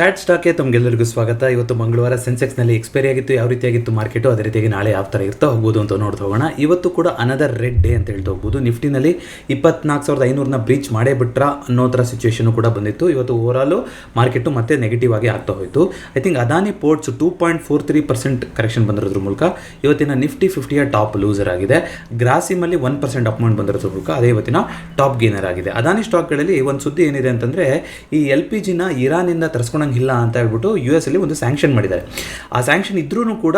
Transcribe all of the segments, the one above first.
Chat ಸ್ಟಾಕ್ಗೆ ತಮಗೆಲ್ಲರಿಗೂ ಸ್ವಾಗತ. ಇವತ್ತು ಮಂಗಳವಾರ ಸೆನ್ಸೆಕ್ಸ್ನಲ್ಲಿ ಎಕ್ಸ್ಪೈರಿ ಆಗಿತ್ತು, ಯಾವ ರೀತಿಯಾಗಿತ್ತು ಮಾರ್ಕೆಟು, ಅದೇ ರೀತಿಯಾಗಿ ನಾಳೆ ಯಾವ ಥರ ಇರ್ತಾ ಹೋಗ್ಬೋದು ಅಂತ ನೋಡ್ತಾ ಹೋಗೋಣ. ಇವತ್ತು ಕೂಡ ಅನದರ್ ರೆಡ್ ಡೇ ಅಂತ ಹೇಳ್ತಾ ಹೋಗ್ಬೋದು. ನಿಫ್ಟಿನಲ್ಲಿ 24,500ನ ಬ್ರೀಚ್ ಮಾಡೇ ಬಿಟ್ರಾ ಅನ್ನೋ ಥರ ಸಿಚುವೇಶನು ಕೂಡ ಬಂದಿತ್ತು. ಇವತ್ತು ಓವರಾಲು ಮಾರ್ಕೆಟು ಮತ್ತೆ ನೆಗೆಟಿವ್ ಆಗಿ ಆಗ್ತಾ ಹೋಯಿತು. I think Adani ports 2.43% correction ಬಂದಿರೋದ್ರ ಮೂಲಕ ಇವತ್ತಿನ ನಿಫ್ಟಿ 50ಯ ಟಾಪ್ ಲೂಸರ್ ಆಗಿದೆ. ಗ್ರಾಸಿಮಲ್ಲಿ 1% ಅಪ್ ಮೂವ್ಮೆಂಟ್ ಬಂದಿರೋದ್ರ ಮೂಲಕ ಅದೇ ಇವತ್ತಿನ ಟಾಪ್ ಗೇನರ್ ಆಗಿದೆ. ಅದಾನಿ ಸ್ಟಾಕ್ಗಳಲ್ಲಿ ಒಂದು ಸುದ್ದಿ ಏನಿದೆ ಅಂತಂದರೆ, ಈ LPGನ ಇರಾನಿಂದ ತರಿಸ್ಕೊಳಂಗಿಲ್ಲ ಅಂತ ಹೇಳ್ಬಿಟ್ಟು US ಅಲ್ಲಿ ಒಂದು ಸ್ಯಾಂಕ್ಷನ್ ಮಾಡಿದ್ದಾರೆ. ಆ ಸ್ಯಾಂಕ್ಷನ್ ಇದ್ರೂ ಕೂಡ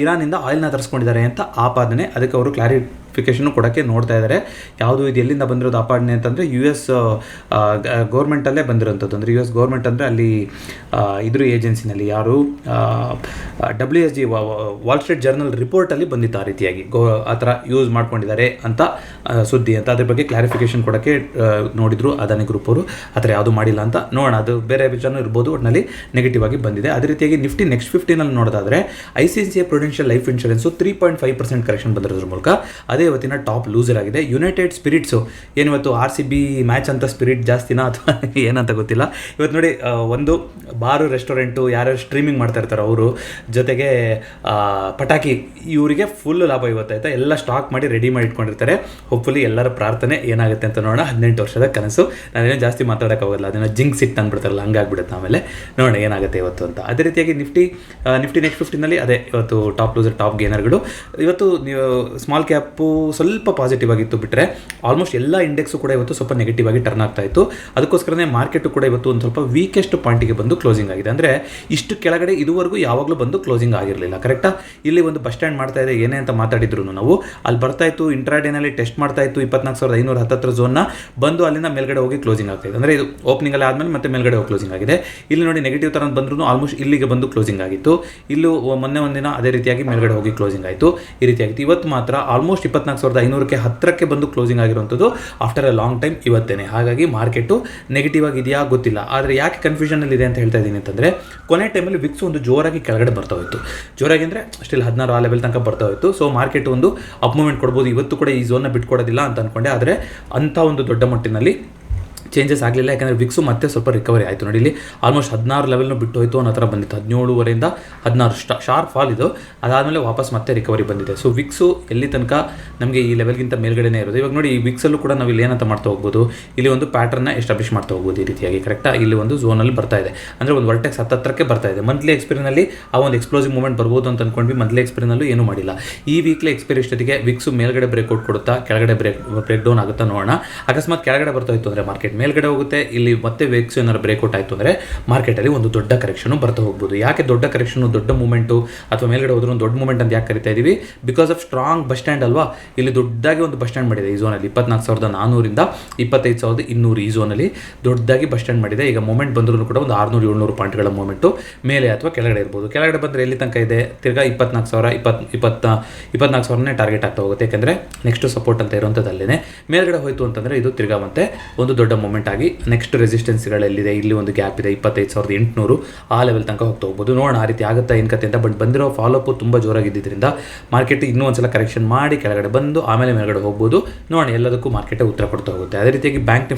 ಇರಾನಿಂದ ಆಯಿಲ್ನ ತರಿಸ್ಕೊಂಡಿದ್ದಾರೆ ಅಂತ ಆಪಾದನೆ. ಅದಕ್ಕೆ ಅವರು ಕ್ಲಾರಿಫಿಕೇಷನ್ ಕೊಡೋಕ್ಕೆ ನೋಡ್ತಾ ಇದ್ದಾರೆ. ಯಾವುದು ಇದು ಎಲ್ಲಿಂದ ಬಂದಿರೋದು ಆಪಾದನೆ ಅಂತಂದರೆ US ಗೌರ್ಮೆಂಟಲ್ಲೇ ಬಂದಿರೋಂಥದ್ದು. ಅಂದರೆ US ಗೌರ್ಮೆಂಟ್ ಅಂದರೆ ಅಲ್ಲಿ ಇದ್ರ ಏಜೆನ್ಸಿನಲ್ಲಿ ಯಾರು WSG ವಾಲ್ ಸ್ಟ್ರೀಟ್ ಜರ್ನಲ್ ರಿಪೋರ್ಟಲ್ಲಿ ಬಂದಿತ್ತು. ಆ ರೀತಿಯಾಗಿ ಆ ಥರ ಯೂಸ್ ಮಾಡ್ಕೊಂಡಿದ್ದಾರೆ ಅಂತ ಸುದ್ದಿ ಅಂತ. ಅದ್ರ ಬಗ್ಗೆ ಕ್ಲಾರಿಫಿಕೇಷನ್ ಕೊಡೋಕ್ಕೆ ನೋಡಿದ್ರು ಅದಾನಿ ಗ್ರೂಪ್ ಅವರು. ಆ ಥರ ಯಾವುದು ಮಾಡಿಲ್ಲ ಅಂತ ನೋಡೋಣ. ಅದು ಬೇರೆ ವಿಚಾರನೂ ಇರ್ಬೋದು, ಒಟ್ಟಿನಲ್ಲಿ ನೆಗೆಟಿವ್ ಆಗಿ ಬಂದಿದೆ. ಅದೇ ರೀತಿಯಾಗಿ ನಿಫ್ಟಿ ನೆಕ್ಸ್ಟ್ 50ನಲ್ಲಿ ನೋಡೋದಾದರೆ ICICI Prudential Life Insurance 3.5% correction ಬಂದಿರೋದ್ರ ಮೂಲಕ ಅದೇ ಇವತ್ತಿನ ಟಾಪ್ ಲೂಸರ್ ಆಗಿದೆ. ಯುನೈಟೆಡ್ ಸ್ಪಿರಿಟ್ಸು ಏನು ಇವತ್ತು RCB ಮ್ಯಾಚ್ ಅಂತ ಸ್ಪಿರಿಟ್ ಜಾಸ್ತಿನಾ ಅಥವಾ ಏನಂತ ಗೊತ್ತಿಲ್ಲ. ಇವತ್ತು ನೋಡಿ, ಒಂದು ಬಾರು ರೆಸ್ಟೋರೆಂಟು ಯಾರ್ಯಾರು ಸ್ಟ್ರೀಮಿಂಗ್ ಮಾಡ್ತಾ ಇರ್ತಾರೆ ಅವರು, ಜೊತೆಗೆ ಪಟಾಕಿ, ಇವರಿಗೆ ಫುಲ್ ಲಾಭ ಇವತ್ತಾಯ್ತಾ. ಎಲ್ಲ ಸ್ಟಾಕ್ ಮಾಡಿ ರೆಡಿ ಮಾಡಿ ಇಟ್ಕೊಂಡಿರ್ತಾರೆ. ಹೋಪ್ಫುಲಿ ಎಲ್ಲರ ಪ್ರಾರ್ಥನೆ ಏನಾಗುತ್ತೆ ಅಂತ ನೋಡೋಣ. 18 ವರ್ಷದ ಕನಸು. ನಾನೇನು ಜಾಸ್ತಿ ಮಾತಾಡೋಕ್ಕಾಗಲ್ಲ, ಅದನ್ನು ಜಿಂಕ್ ಸಿಟ್ ಅಂದ್ಬಿಡ್ತಾರಲ್ಲ, ಹಂಗಾಗ್ಬಿಡುತ್ತೆ. ಆಮೇಲೆ ನೋಡೋಣ ಏನಾಗುತ್ತೆ ಇವತ್ತು ಅಂತ. ಅದೇ ರೀತಿಯಾಗಿ ನಿಫ್ಟಿ ನೆಕ್ಸ್ಟ್ 50ನಲ್ಲಿ ಅದೇ ಇವತ್ತು ಟಾಪ್ ಲೂಸರ್ ಟಾಪ್ ಗೇನರ್ಗಳು. ಇವತ್ತು ಸ್ಮಾಲ್ ಕ್ಯಾಪು ಸ್ವಲ್ಪ ಪಾಸಿಟಿವ್ ಆಗಿತ್ತು, ಬಿಟ್ಟರೆ ಆಲ್ಮೋಸ್ಟ್ ಎಲ್ಲ ಇಂಡೆಕ್ಸು ಕೂಡ ಇವತ್ತು ಸ್ವಲ್ಪ ನೆಗೆಟಿವ್ ಆಗಿ ಟರ್ನ್ ಆಗ್ತಾ ಇತ್ತು. ಅದಕ್ಕೋಸ್ಕರನೇ ಮಾರ್ಕೆಟು ಕೂಡ ಇವತ್ತು ಒಂದು ಸ್ವಲ್ಪ ವೀಕೆಸ್ಟ್ ಪಾಯಿಂಟಿಗೆ ಬಂದು ಕ್ಲೋಸಿಂಗ್ ಆಗಿದೆ. ಅಂದರೆ ಇಷ್ಟು ಕೆಳಗಡೆ ಇದುವರೆಗೂ ಯಾವಾಗಲೂ ಬಂದು ಕ್ಲೋಸಿಂಗ್ ಆಗಿರಲಿಲ್ಲ. ಕರೆಕ್ಟಾ? ಇಲ್ಲಿ ಒಂದು ಬಸ್ ಸ್ಟ್ಯಾಂಡ್ ಮಾಡ್ತಾ ಇದೆ ಏನೇ ಅಂತ ಮಾತಾಡಿದ್ರು ನಾವು, ಅಲ್ಲಿ ಬರ್ತಾ ಇತ್ತು, ಇಂಟ್ರಾಡೇನಲ್ಲಿ ಟೆಸ್ಟ್ ಮಾಡ್ತಾ ಇತ್ತು 24,510 ಝೋನ್ನ ಬಂದು ಅಲ್ಲಿಂದ ಮೇಲ್ಗಡೆ ಹೋಗಿ ಕ್ಲೋಸಿಂಗ್ ಆಗ್ತಾಯಿದೆ. ಅಂದರೆ ಇದು ಓಪನಿಂಗಲ್ಲಿ ಆದಮೇಲೆ ಮತ್ತೆ ಮೇಲ್ಗಡೆ ಹೋಗಿ ಕ್ಲೋಸಿಂಗ್ ಆಗಿದೆ. ಇಲ್ಲಿ ನೋಡಿ ನೆಗೆಟಿವ್ ಥರ ಬಂದರೂ ಆಲ್ಮೋಸ್ಟ್ ಇಲ್ಲಿಗೆ ಬಂದು ಕ್ಲೋಸಿಂಗ್ ಆಗಿತ್ತು. ಇಲ್ಲೂ ಮೊನ್ನೆ ಒಂದಿನ ಅದೇ ರೀತಿಯಾಗಿ ಮೇಲ್ಗಡೆ ಹೋಗಿ ಕ್ಲೋಸಿಂಗ್ ಆಯಿತು. ಈ ರೀತಿಯಾಗಿತ್ತು. ಇವತ್ತು ಮಾತ್ರ ಆಲ್ಮೋಸ್ಟ್ 24,500ಕ್ಕೆ ಹತ್ತಿರಕ್ಕೆ ಬಂದು ಕ್ಲೋಸಿಂಗ್ ಆಗಿರುವಂಥದ್ದು ಆಫ್ಟರ್ ಅ ಲಾಂಗ್ ಟೈಮ್ ಇವತ್ತೇನೆ. ಹಾಗಾಗಿ ಮಾರ್ಕೆಟು ನೆಗೆಟಿವ್ ಆಗಿದೆಯಾ ಗೊತ್ತಿಲ್ಲ. ಆದರೆ ಯಾಕೆ ಕನ್ಫ್ಯೂಷನಲ್ಲಿ ಇದೆ ಅಂತ ಹೇಳ್ತಾ ಇದ್ದೀನಿ ಅಂತಂದರೆ, ಕೊನೆ ಟೈಮಲ್ಲಿ ವಿಕ್ಸ್ ಒಂದು ಜೋರಾಗಿ ಕೆಳಗಡೆ ಬರ್ತಾ ಹೋಯಿತು. ಜೋರಾಗಿ ಅಂದರೆ ಸ್ಟಿಲ್ 16 ಆ ಲೆವೆಲ್ ತನಕ ಬರ್ತಾ ಹೋಯಿತು. ಸೊ ಮಾರ್ಕೆಟ್ ಒಂದು ಅಪ್ ಮೂವ್ಮೆಂಟ್ ಕೊಡ್ಬೋದು. ಇವತ್ತು ಕೂಡ ಈ ಝೋನ್ನ ಬಿಟ್ಕೊಡೋದಿಲ್ಲ ಅಂತ ಅಂದ್ಕೊಂಡೆ. ಆದರೆ ಅಂಥ ಒಂದು ದೊಡ್ಡ ಮಟ್ಟಿನಲ್ಲಿ ಚೇಂಜಸ್ ಆಗಲಿಲ್ಲ. ಯಾಕಂದರೆ ವಿಕ್ಸು ಮತ್ತೆ ಸ್ವಲ್ಪ ರಿಕವರಿ ಆಯಿತು. ನೋಡಿ, ಇಲ್ಲಿ ಆಲ್ಮೋಸ್ಟ್ 16 ಲೆವೆಲ್ನು ಬಿಟ್ಟು ಹೋಯಿತು ಅನ್ನೋ ಥರ ಬಂದಿತ್ತು. 17ವರೆಯಿಂದ 16 ಶಾರ್ಪ್ ಫಾಲ್ ಇದು. ಅದಾದಮೇಲೆ ವಾಪಸ್ ಮತ್ತೆ ರಿಕವರಿ ಬಂದಿದೆ. ಸೊ ವಿಕ್ಸು ಎಲ್ಲಿ ತನಕ ನಮಗೆ ಈ ಲೆವೆಲ್ಗಿಂತ ಮೇಲ್ಗಡೆನೇ ಇರೋದು. ಇವಾಗ ನೋಡಿ, ಈ ವಿಕ್ಸಲ್ಲೂ ಕೂಡ ನಾವು ಇಲ್ಲಿ ಏನಂತ ಮಾಡ್ತಾ ಹೋಗ್ಬೋದು, ಇಲ್ಲಿ ಒಂದು ಪ್ಯಾಟರ್ನ ಎಸ್ಟಾಬ್ಲಿಷ್ ಮಾಡ್ತಾ ಹೋಗ್ಬೋದು ಈ ರೀತಿಯಾಗಿ. ಕರೆಕ್ಟಾಗಿ ಇಲ್ಲಿ ಒಂದು ಝೋನಲ್ಲಿ ಬರ್ತಾ ಇದೆ. ಅಂದರೆ ಒಂದು ವರ್ಟೆಕ್ಸ್ ಹತ್ತತ್ರಕ್ಕೆ ಬರ್ತಾ ಇದೆ. ಮಂತ್ಲಿ ಎಕ್ಸ್ಪೈರಿನಲ್ಲಿ ಆ ಒಂದು ಎಕ್ಸ್ಪ್ಲೋಸಿವ್ ಮೂವ್ಮೆಂಟ್ ಬರ್ಬೋದು ಅಂತ ಅಂದ್ಕೊಂಡ್ವಿ. ಮಂತ್ಲಿ ಎಕ್ಸ್ಪೈರಿನಲ್ಲೂ ಏನೂ ಮಾಡಿಲ್ಲ. ಈ ವೀಕ್ಲಿ ಎಕ್ಸ್ಪೈರಿ ಅಷ್ಟೊತ್ತಿಗೆ ವಿಕ್ಸು ಮೇಲ್ಗಡೆ ಬ್ರೇಕ್ಔಟ್ ಕೊಡುತ್ತಾ, ಕೆಳಗಡೆ ಬ್ರೇಕ್ ಡೌನ್ ಆಗುತ್ತಾ ನೋಡೋಣ. ಅಕಸ್ಮಾತ್ ಕೆಳಗಡೆ ಬರ್ತಾ ಇತ್ತು ಅಂದರೆ ಮಾರ್ಕೆಟ್ ಮೇಲ್ಗಡೆ ಹೋಗುತ್ತೆ. ಇಲ್ಲಿ ಮತ್ತೆ ವಿಕ್ಸ್ ಏನಾದ್ರು ಬ್ರೇಕ್ಔಟ್ ಆಯಿತು ಅಂದರೆ ಮಾರ್ಕೆಟಲ್ಲಿ ಒಂದು ದೊಡ್ಡ ಕರೆಕ್ಷನು ಬರ್ತಾ ಹೋಗ್ಬೋದು. ಯಾಕೆ ದೊಡ್ಡ ಕರೆಕ್ಷನು, ದೊಡ್ಡ ಮೂಮೆಂಟು ಅಥವಾ ಮೇಲ್ಗಡೆ ಹೋದ್ರೂ ದೊಡ್ಡ ಮೂಮೆಂಟ್ ಅಂತ ಯಾಕೆ ಕರಿತಾ ಇದ್ದೀವಿ? Because of strong bus stand ಅಲ್ವಾ. ಇಲ್ಲಿ ದೊಡ್ಡದಾಗಿ ಒಂದು ಬಸ್ ಸ್ಟ್ಯಾಂಡ್ ಮಾಡಿದೆ ಈ ಝೋನಲ್ಲಿ. 24,400ರಿಂದ 25,200 ಈ ಝೋನಲ್ಲಿ ದೊಡ್ಡದಾಗಿ ಬಸ್ ಸ್ಟ್ಯಾಂಡ್ ಮಾಡಿದೆ. ಈಗ ಮೂಮೆಂಟ್ ಬಂದರೂ ಕೂಡ ಒಂದು 600-700 ಪಾಯಿಂಟ್ಗಳ ಮೂಮೆಂಟು ಮೇಲೆ ಅಥವಾ ಕೆಳಗಡೆ ಇರ್ಬೋದು. ಕೆಳಗಡೆ ಬಂದರೆ ಎಲ್ಲಿ ತನಕ ಇದೆ? ತಿರ್ಗಾ 24,000 ಟಾರ್ಗೆಟ್ ಆಗ್ತಾ ಹೋಗುತ್ತೆ. ಯಾಕೆಂದರೆ ನೆಕ್ಸ್ಟ್ ಸಪೋರ್ಟ್ ಅಂತ ಇರುವಂಥದ್ದು ಅಲ್ಲೇ. ಮೇಲ್ಗಡೆ ಹೋಯಿತು ಅಂತಂದರೆ ಇದು ತಿರ್ಗಾ ಮತ್ತೆ ಒಂದು ದೊಡ್ಡ ಮೂಮೆಂಟ್ ಆಗಿ ನೆಕ್ಸ್ಟ್ ರೆಸಿಸ್ಟೆನ್ಸ್ಗಳೆಲ್ಲಿದೆ, ಇಲ್ಲಿ ಒಂದು ಗ್ಯಾಪ್ ಇದೆ 25,800 ಆ ಲೆವೆಲ್ ತನಕ ಹೋಗ್ತಾ ಹೋಗ್ಬೋದು. ನೋಡೋಣ ಆ ರೀತಿ ಆಗುತ್ತಾ ಏನು ಕತೆ ಅಂತ. ಬಟ್ ಬಂದಿರೋ ಫಾಲೋಅಪ್ ತುಂಬ ಜೋರಾಗಿದ್ದರಿಂದ ಮಾರ್ಕೆಟ್ ಇನ್ನೂ ಒಂದ್ಸಲ ಕರೆಕ್ಷನ್ ಮಾಡಿ ಕೆಳಗಡೆ ಬಂದು ಆಮೇಲೆ ಮೇಲ್ಗಡೆ ಹೋಗ್ಬೋದು. ನೋಡೋಣ, ಎಲ್ಲದಕ್ಕೂ ಮಾರ್ಕೆಟೇ ಉತ್ತರ ಕೊಡ್ತಾ ಹೋಗುತ್ತೆ. ಅದೇ ರೀತಿಯಾಗಿ ಬ್ಯಾಂಕ್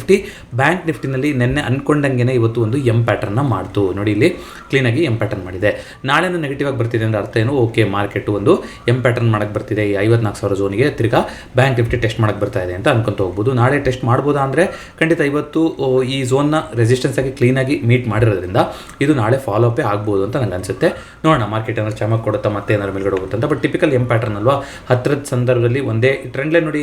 ನಿಫ್ಟಿನಲ್ಲಿ ನಿನ್ನೆ ಅನ್ಕೊಂಡಂಗೆ ಇವತ್ತು ಒಂದು ಎಂ ಪ್ಯಾಟರ್ನ ಮಾಡ್ತು. ನೋಡಿ, ಇಲ್ಲಿ ಕ್ಲೀನಾಗಿ ಎಂ ಪ್ಯಾಟರ್ನ್ ಮಾಡಿದೆ. ನಾಳೆನೂ ನೆಗೆಟಿವ್ ಆಗಿ ಬರ್ತಿದೆ ಅಂದರೆ ಅರ್ಥ ಏನು? ಓಕೆ, ಮಾರ್ಕೆಟ್ ಒಂದು ಎಂ ಪ್ಯಾಟರ್ನ್ ಮಾಡಕ್ಕೆ ಬರ್ತಿದೆ. ಈ 54,000 ಝೋನಿಗೆ ತಿರ್ಗಾ ಬ್ಯಾಂಕ್ ನಿಫ್ಟಿ ಟೆಸ್ಟ್ ಮಾಡಕ್ಕೆ ಬರ್ತಾ ಇದೆ ಅಂತ ಅನ್ಕೊಂತ ಹೋಗ್ಬೋದು. ನಾಳೆ ಟೆಸ್ಟ್ ಮಾಡ್ಬೋದಾ ಅಂದರೆ ಖಂಡಿತ ಇವತ್ತು ಈ ಝೋನ್ನ ರೆಸಿಸ್ಟೆನ್ಸ್ ಆಗಿ ಕ್ಲೀನಾಗಿ ಮೀಟ್ ಮಾಡಿರೋದ್ರಿಂದ ಇದು ನಾಳೆ ಫಾಲೋ ಅಪೇ ಆಗ್ಬೋದು ಅಂತ ನನಗೆ ಅನಿಸುತ್ತೆ. ನೋಡೋಣ ಮಾರ್ಕೆಟ್ ಏನಾದ್ರು ಚಮಕ್ ಕೊಡುತ್ತಾ, ಮತ್ತೆ ಏನಾದ್ರು ಮೇಲ್ಗಡೆ ಹೋಗುತ್ತೆ ಅಂತ. ಬಟ್ ಟಿಪಿಕಲ್ ಎಂ ಪ್ಯಾಟರ್ನ್ ಅಲ್ವಾ, ಹತ್ತಿರದ ಸಂದರ್ಭದಲ್ಲಿ ಒಂದೇ ಟ್ರೆಂಡ್ ಲೈನ್ ನೋಡಿ.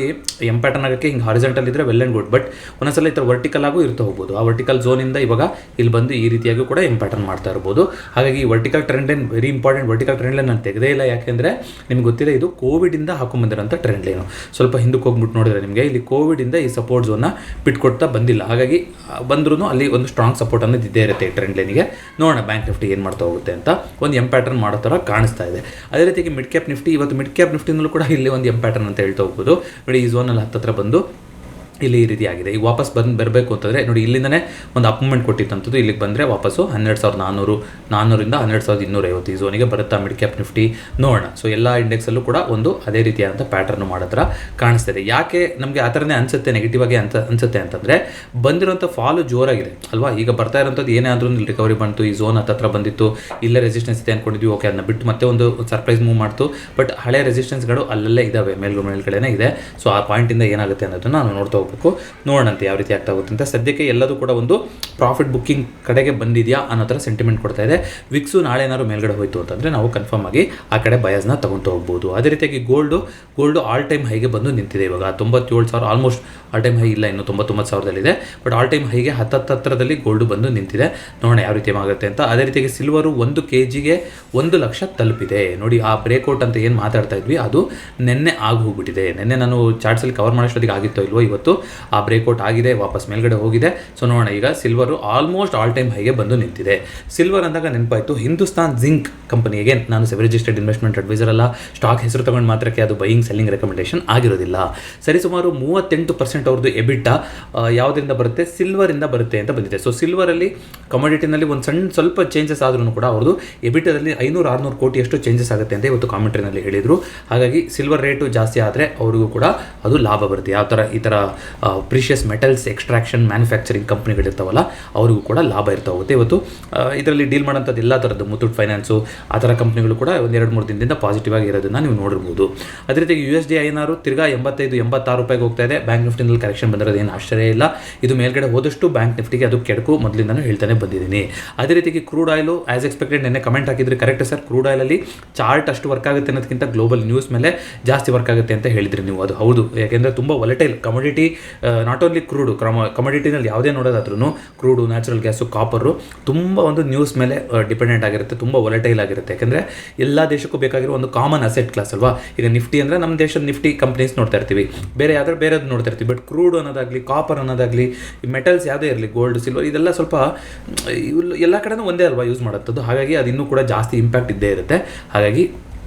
ಎಂ ಪ್ಯಾಟರ್ನ್ ಆಗೋಕ್ಕೆ ಹಿಂಗೆ ಹಾರಿಜಾಂಟಲ್ ಇದ್ದರೆ ವೆಲ್ ಆ್ಯಂಡ್ ಗುಡ್. ಬಟ್ ಒಂದೊಂದ್ಸಲ ಈ ಥರ ವರ್ಟಿಕಲ್ ಆಗೂ ಇರ್ತಾ ಹೋಗ್ಬೋದು. ಆ ವರ್ಟಿಕಲ್ ಝೋನಿಂದ ಇವಾಗ ಇಲ್ಲಿ ಬಂದು ಈ ರೀತಿಯಾಗಿ ಕೂಡ ಎಂ ಪ್ಯಾಟರ್ನ್ ಮಾಡ್ತಾ ಇರ್ಬೋದು. ಹಾಗಾಗಿ ಈ vertical trend line very important. Vertical trend line ನಾನು ತೆಗೆದೇ ಇಲ್ಲ. ಯಾಕೆಂದರೆ ನಿಮ್ಗೆ ಗೊತ್ತಿದೆ, ಇದು ಕೋವಿಡಿಂದ ಹಾಕೊಂಡ್ಬಂದಿರೋಂಥ ಟ್ರೆಂಡ್ ಲೈನು. ಸ್ವಲ್ಪ ಹಿಂದಕ್ಕೆ ಹೋಗ್ಬಿಟ್ಟು ನೋಡಿದ್ರೆ ನಿಮಗೆ ಇಲ್ಲಿ ಕೋವಿಡಿಂದ ಈ ಸಪೋರ್ಟ್ ಝೋನ್ನ ಬಿಟ್ಕೊಡ್ತಾ ಬಂದಿಲ್ಲ. ಹಾಗಾಗಿ ಬಂದರೂ ಅಲ್ಲಿ ಒಂದು ಸ್ಟ್ರಾಂಗ್ ಸಪೋರ್ಟ್ ಅನ್ನೋದು ಇದ್ದೇ ಇರುತ್ತೆ ಟ್ರೆಂಡ್ ಲೈನಿಗೆ. ನೋಡೋಣ ಬ್ಯಾಂಕ್ ನಿಫ್ಟಿ ಏನು ಮಾಡ್ತಾ ಹೋಗುತ್ತೆ ಅಂತ. ಒಂದು ಎಂ ಪ್ಯಾಟರ್ನ್ ಮಾಡೋ ಥರ ಕಾಣಿಸ್ತಾ ಇದೆ. ಅದೇ ರೀತಿಯಾಗಿ ಮಿಡ್ ಕ್ಯಾಪ್ ನಿಫ್ಟಿ, ಇವತ್ತು ಮಿಡ್ ಕ್ಯಾಪ್ ನಿಫ್ಟಿನಲ್ಲೂ ಕೂಡ ಇಲ್ಲಿ ಒಂದು ಎಂ ಪ್ಯಾಟರ್ನ್ ಅಂತ ಹೇಳ್ತಾ ಹೋಗ್ಬೋದು. ನೋಡಿ, ಈ ಝೋನಲ್ಲಿ ಹತ್ತಿರ ಬಂದು ಇಲ್ಲಿ ಈ ರೀತಿ ಆಗಿದೆ. ಈಗ ವಾಪಸ್ ಬರಬೇಕು ಅಂತಂದರೆ ನೋಡಿ, ಇಲ್ಲಿಂದನೇ ಒಂದು ಅಪಾಯಿಂಟ್ಮೆಂಟ್ ಕೊಟ್ಟಿತ್ತಂಥದ್ದು, ಇಲ್ಲಿಗೆ ಬಂದರೆ ವಾಪಸ್ಸು 12,400 400ರಿಂದ 12,250 ಈ ಝೋನಿಗೆ ಬರುತ್ತಾ ಮಿಡ್ ಕ್ಯಾಪ್ ನಿಫ್ಟಿ ನೋಡೋಣ. ಸೊ ಎಲ್ಲ ಇಂಡೆಕ್ಸಲ್ಲೂ ಕೂಡ ಒಂದು ಅದೇ ರೀತಿಯಾದಂಥ ಪ್ಯಾಟರ್ನ್ ಮಾಡೋ ಥರ ಕಾಣಿಸ್ತಿದೆ. ಯಾಕೆ ನಮಗೆ ಆ ಥರನೇ ಅನಿಸುತ್ತೆ, ನೆಗೆಟಿವ್ ಆಗಿ ಅನಿಸುತ್ತೆ ಅಂತಂದರೆ ಬಂದಿರೋಂಥ ಫಾಲು ಜೋರಾಗಿದೆ ಅಲ್ವಾ. ಈಗ ಬರ್ತಾ ಇರೋಂಥದ್ದು ಏನೇ ಆದ್ರೂ ಇಲ್ಲಿ ರಿಕವರಿ ಬಂತು, ಈ ಝೋನ್ ಹತ್ರ ಬಂದಿತ್ತು, ಇಲ್ಲೇ ರೆಸಿಸ್ಟೆನ್ಸ್ ಇದೆ ಅಂದ್ಕೊಂಡಿದ್ವಿ, ಓಕೆ ಅದನ್ನ ಬಿಟ್ಟು ಮತ್ತೆ ಒಂದು ಸರ್ಪ್ರೈಸ್ ಮೂವ್ ಮಾಡ್ತು. ಬಟ್ ಹಳೆ ರೆಸಿಸ್ಟೆನ್ಸ್ಗಳು ಅಲ್ಲಲ್ಲೇ ಇದ್ದಾವೆ, ಮೇಲ್ಗಡೆನೇ ಇದೆ. ಸೊ ಆ ಪಾಯಿಂಟಿಂದ ಏನಾಗುತ್ತೆ ಅನ್ನೋದನ್ನು ನಾನು ನೋಡ್ತಾ ಹೋಗ್ಬೇಕು, ನೋಡೋಣಂತೆ ಯಾವ ರೀತಿ ಆಗ್ತಾ ಹೋಗುತ್ತೆ ಅಂತ. ಸದ್ಯಕ್ಕೆ ಎಲ್ಲದೂ ಕೂಡ ಒಂದು ಪ್ರಾಫಿಟ್ ಬುಕ್ಕಿಂಗ್ ಕಡೆಗೆ ಬಂದಿದೆಯಾ ಅನ್ನೋ ಥರ ಸೆಂಟಿಮೆಂಟ್ ಕೊಡ್ತಾ ಇದೆ. ವಿಕ್ಸು ನಾಳೆ ಏನಾದ್ರು ಮೇಲ್ಗಡೆ ಹೋಯಿತು ಅಂತಂದರೆ ನಾವು ಕನ್ಫರ್ಮ್ ಆಗಿ ಆ ಕಡೆ ಬಯಸ್ನ ತಗೊಂಡು ಹೋಗ್ಬೋದು. ಅದೇ ರೀತಿಯಾಗಿ ಗೋಲ್ಡು ಆಲ್ ಟೈಮ್ ಹೈಗೆ ಬಂದು ನಿಂತಿದೆ. ಇವಾಗ 97,000 ಆಲ್ಮೋಸ್ಟ್ ಆಲ್ ಟೈಮ್ ಹೈ ಇಲ್ಲ, ಇನ್ನು 99,000ದಲ್ಲಿದೆ. ಬಟ್ ಆಲ್ ಟೈಮ್ ಹೈಗೆ ಹತ್ತತ್ರದಲ್ಲಿ ಗೋಲ್ಡು ಬಂದು ನಿಂತಿದೆ. ನೋಡೋಣ ಯಾವ ರೀತಿ ಆಗುತ್ತೆ ಅಂತ. ಅದೇ ರೀತಿಯಾಗಿ ಸಿಲ್ವರು 1 kg 1 ಲಕ್ಷ ತಲುಪಿದೆ. ನೋಡಿ, ಆ ಬ್ರೇಕ್ಔಟ್ ಅಂತ ಏನು ಮಾತಾಡ್ತಾ ಇದ್ವಿ ಅದು ನೆನ್ನೆ ಆಗಿ ಹೋಗ್ಬಿಟ್ಟಿದೆ. ನೆನ್ನೆ ನಾನು ಚಾರ್ಟ್ಸಲ್ಲಿ ಕವರ್ ಮಾಡೋಷ್ಟೊತ್ತಿಗೆ ಆಗಿತ್ತೋ ಇಲ್ವೋ, ಇವತ್ತು ಆ ಬ್ರೇಕ್ಔಟ್ ಆಗಿದೆ, ವಾಪಸ್ ಮೇಲ್ಗಡೆ ಹೋಗಿದೆ. ಸೊ ನೋಡೋಣ, ಈಗ ಸಿಲ್ವರು ಆಲ್ಮೋಸ್ಟ್ ಆಲ್ ಟೈಮ್ ಹೈಗೆ ಬಂದು ನಿಂತಿದೆ. ಸಿಲ್ವರ್ ಅಂದಾಗ ನೆನಪಾಯಿತು ಹಿಂದೂಸ್ತಾನ್ ಜಿಂಕ್ ಕಂಪನಿಗೆ ನಾನು ರಿಜಿಸ್ಟರ್ಡ್ ಇನ್ವೆಸ್ಟ್ಮೆಂಟ್ ಅಡ್ವೈಸರ್ ಅಲ್ಲ, ಸ್ಟಾಕ್ ಹೆಸರು ತಗೊಂಡು ಮಾತ್ರಕ್ಕೆ ಅದು ಬೈಯಿಂಗ್ ಸೆಲ್ಲಿಂಗ್ ರೆಕಮೆಂಡೇಶನ್ ಆಗಿರೋದಿಲ್ಲ. ಸರಿಸುಮಾರು 38% ಅವ್ರದ್ದು ಎಬಿಟಾ ಯಾವುದರಿಂದ ಬರುತ್ತೆ, ಸಿಲ್ವರಿಂದ ಬರುತ್ತೆ ಅಂತ ಬಂದಿದೆ. ಸೊ ಸಿಲ್ವರಲ್ಲಿ ಕಮೋಡಿಟಿನಲ್ಲಿ ಒಂದು ಸ್ವಲ್ಪ ಚೇಂಜಸ್ ಆದ್ರೂ ಕೂಡ ಅವ್ರದ್ದು ಎಬಿಟಾದಲ್ಲಿ 500-600 ಕೋಟಿಯಷ್ಟು ಚೇಂಜಸ್ ಆಗುತ್ತೆ ಅಂತ ಇವತ್ತು ಕಾಮೆಂಟ್ರಿನಲ್ಲಿ ಹೇಳಿದರು. ಹಾಗಾಗಿ ಸಿಲ್ವರ್ ರೇಟು ಜಾಸ್ತಿ ಆದರೆ ಅವ್ರಿಗೂ ಕೂಡ ಅದು ಲಾಭ ಬರುತ್ತೆ. ಯಾವ ಥರ ಈ ಥರ ಪ್ರೀಷಿಯಸ್ ಮೆಟಲ್ಸ್ ಎಕ್ಸ್ಟ್ರಾಕ್ಷನ್ ಮ್ಯಾನುಫ್ಯಾಕ್ಚರಿಂಗ್ ಕಂಪ್ನಿಗಳಿರ್ತಾವಲ್ಲ ಅವ್ರಿಗೂ ಕೂಡ ಲಾಭ ಇರ್ತಾ ಹೋಗುತ್ತೆ. ಇವತ್ತು ಇದರಲ್ಲಿ ಡೀಲ್ ಮಾಡೋಂಥದ್ದು ಎಲ್ಲ ಥರದ್ದು ಮುತ್ತೂಟ್ ಫೈನಾನ್ಸು ಆ ಥರ ಕಂಪ್ನಿಗಳು ಕೂಡ 1-2-3 ದಿನದಿಂದ ಪಾಸಿಟಿವ್ ಆಗಿ ಇರೋದನ್ನು ನೀವು ನೋಡಿರ್ಬೋದು. ಅದೇ ರೀತಿಯಾಗಿ USD INR ತಿರ್ಗಾ 85-86 ರೂಪಾಯಿಗೆ ಹೋಗ್ತಾ ಇದೆ. ಬ್ಯಾಂಕ್ ನಿಫ್ಟಿನಲ್ಲಿ ಕರೆಕ್ಷನ್ ಬಂದಿರೋದು ಏನು ಆಶ್ಚರ್ಯ ಇಲ್ಲ. ಇದು ಮೇಲ್ಗಡೆ ಹೋದಷ್ಟು ಬ್ಯಾಂಕ್ ನಿಫ್ಟಿಗೆ ಅದು ಕೆಡಕು ಮೊದಲಿಂದನೂ ಹೇಳ್ತಾನೆ ಬಂದಿದ್ದೀನಿ. ಅದೇ ರೀತಿಯಾಗಿ ಕ್ರೂಡ್ ಆಯಿಲು ಆಸ್ ಎಕ್ಸ್ಪೆಕ್ಟೆಡ್ ನೆನ್ನೆ ಕಮೆಂಟ್ ಹಾಕಿದ್ರೆ ಕರೆಕ್ಟ್ ಸರ್, ಕ್ರೂಡ್ ಆಯಿಲಲ್ಲಿ ಚಾರ್ಟ್ ಅಷ್ಟು ವರ್ಕ್ ಆಗುತ್ತೆ ಅನ್ನೋದಕ್ಕಿಂತ ಗ್ಲೋಬಲ್ ನ್ಯೂಸ್ ಮೇಲೆ ಜಾಸ್ತಿ ವರ್ಕ್ ಆಗುತ್ತೆ ಅಂತ ಹೇಳಿದ್ರಿ ನೀವು. ಅದು ಹೌದು, ಯಾಕೆಂದರೆ ತುಂಬ ವಾಲಟೈಲ್ ಕಮೋಡಿಟಿ, ನಾಟ್ ಓನ್ಲಿ ಕ್ರೂಡು, ಕಮೋಡಿಟಿನಲ್ಲಿ ಯಾವುದೇ ನೋಡೋದಾದ್ರೂ ಕ್ರೂಡು, ನ್ಯಾಚುರಲ್ ಗ್ಯಾಸು, ಕಾಪರು ತುಂಬ ಒಂದು ನ್ಯೂಸ್ ಮೇಲೆ ಡಿಪೆಂಡೆಂಟ್ ಆಗಿರುತ್ತೆ, ತುಂಬ ವಾಲಟೈಲ್ ಆಗಿರುತ್ತೆ. ಯಾಕೆಂದರೆ ಎಲ್ಲ ದೇಶಕ್ಕೂ ಬೇಕಾಗಿರೋ ಒಂದು ಕಾಮನ್ ಅಸೆಟ್ ಕ್ಲಾಸ್ ಅಲ್ವಾ. ಈಗ ನಿಫ್ಟಿ ಅಂದರೆ ನಮ್ಮ ದೇಶದ ನಿಫ್ಟಿ ಕಂಪ್ನೀಸ್ ನೋಡ್ತಾ ಇರ್ತೀವಿ, ಬೇರೆ ಯಾವ್ದಾದ್ರು ಬೇರೆದು ನೋಡ್ತಾ ಇರ್ತೀವಿ. ಬಟ್ ಕ್ರೂಡ್ ಅನ್ನೋದಾಗಲಿ, ಕಾಪರ್ ಅನ್ನೋದಾಗಲಿ, ಈ ಮೆಟಲ್ಸ್ ಯಾವುದೇ ಇರಲಿ, ಗೋಲ್ಡ್, ಸಿಲ್ವರ್, ಇದೆಲ್ಲ ಸ್ವಲ್ಪ ಎಲ್ಲ ಕಡೆನೂ ಒಂದೇ ಅಲ್ವಾ ಯೂಸ್ ಮಾಡೋಂಥದ್ದು. ಹಾಗಾಗಿ ಅದು ಇನ್ನೂ ಕೂಡ ಜಾಸ್ತಿ ಇಂಪ್ಯಾಕ್ಟ್ ಇದ್ದೇ ಇರುತ್ತೆ. ಹಾಗಾಗಿ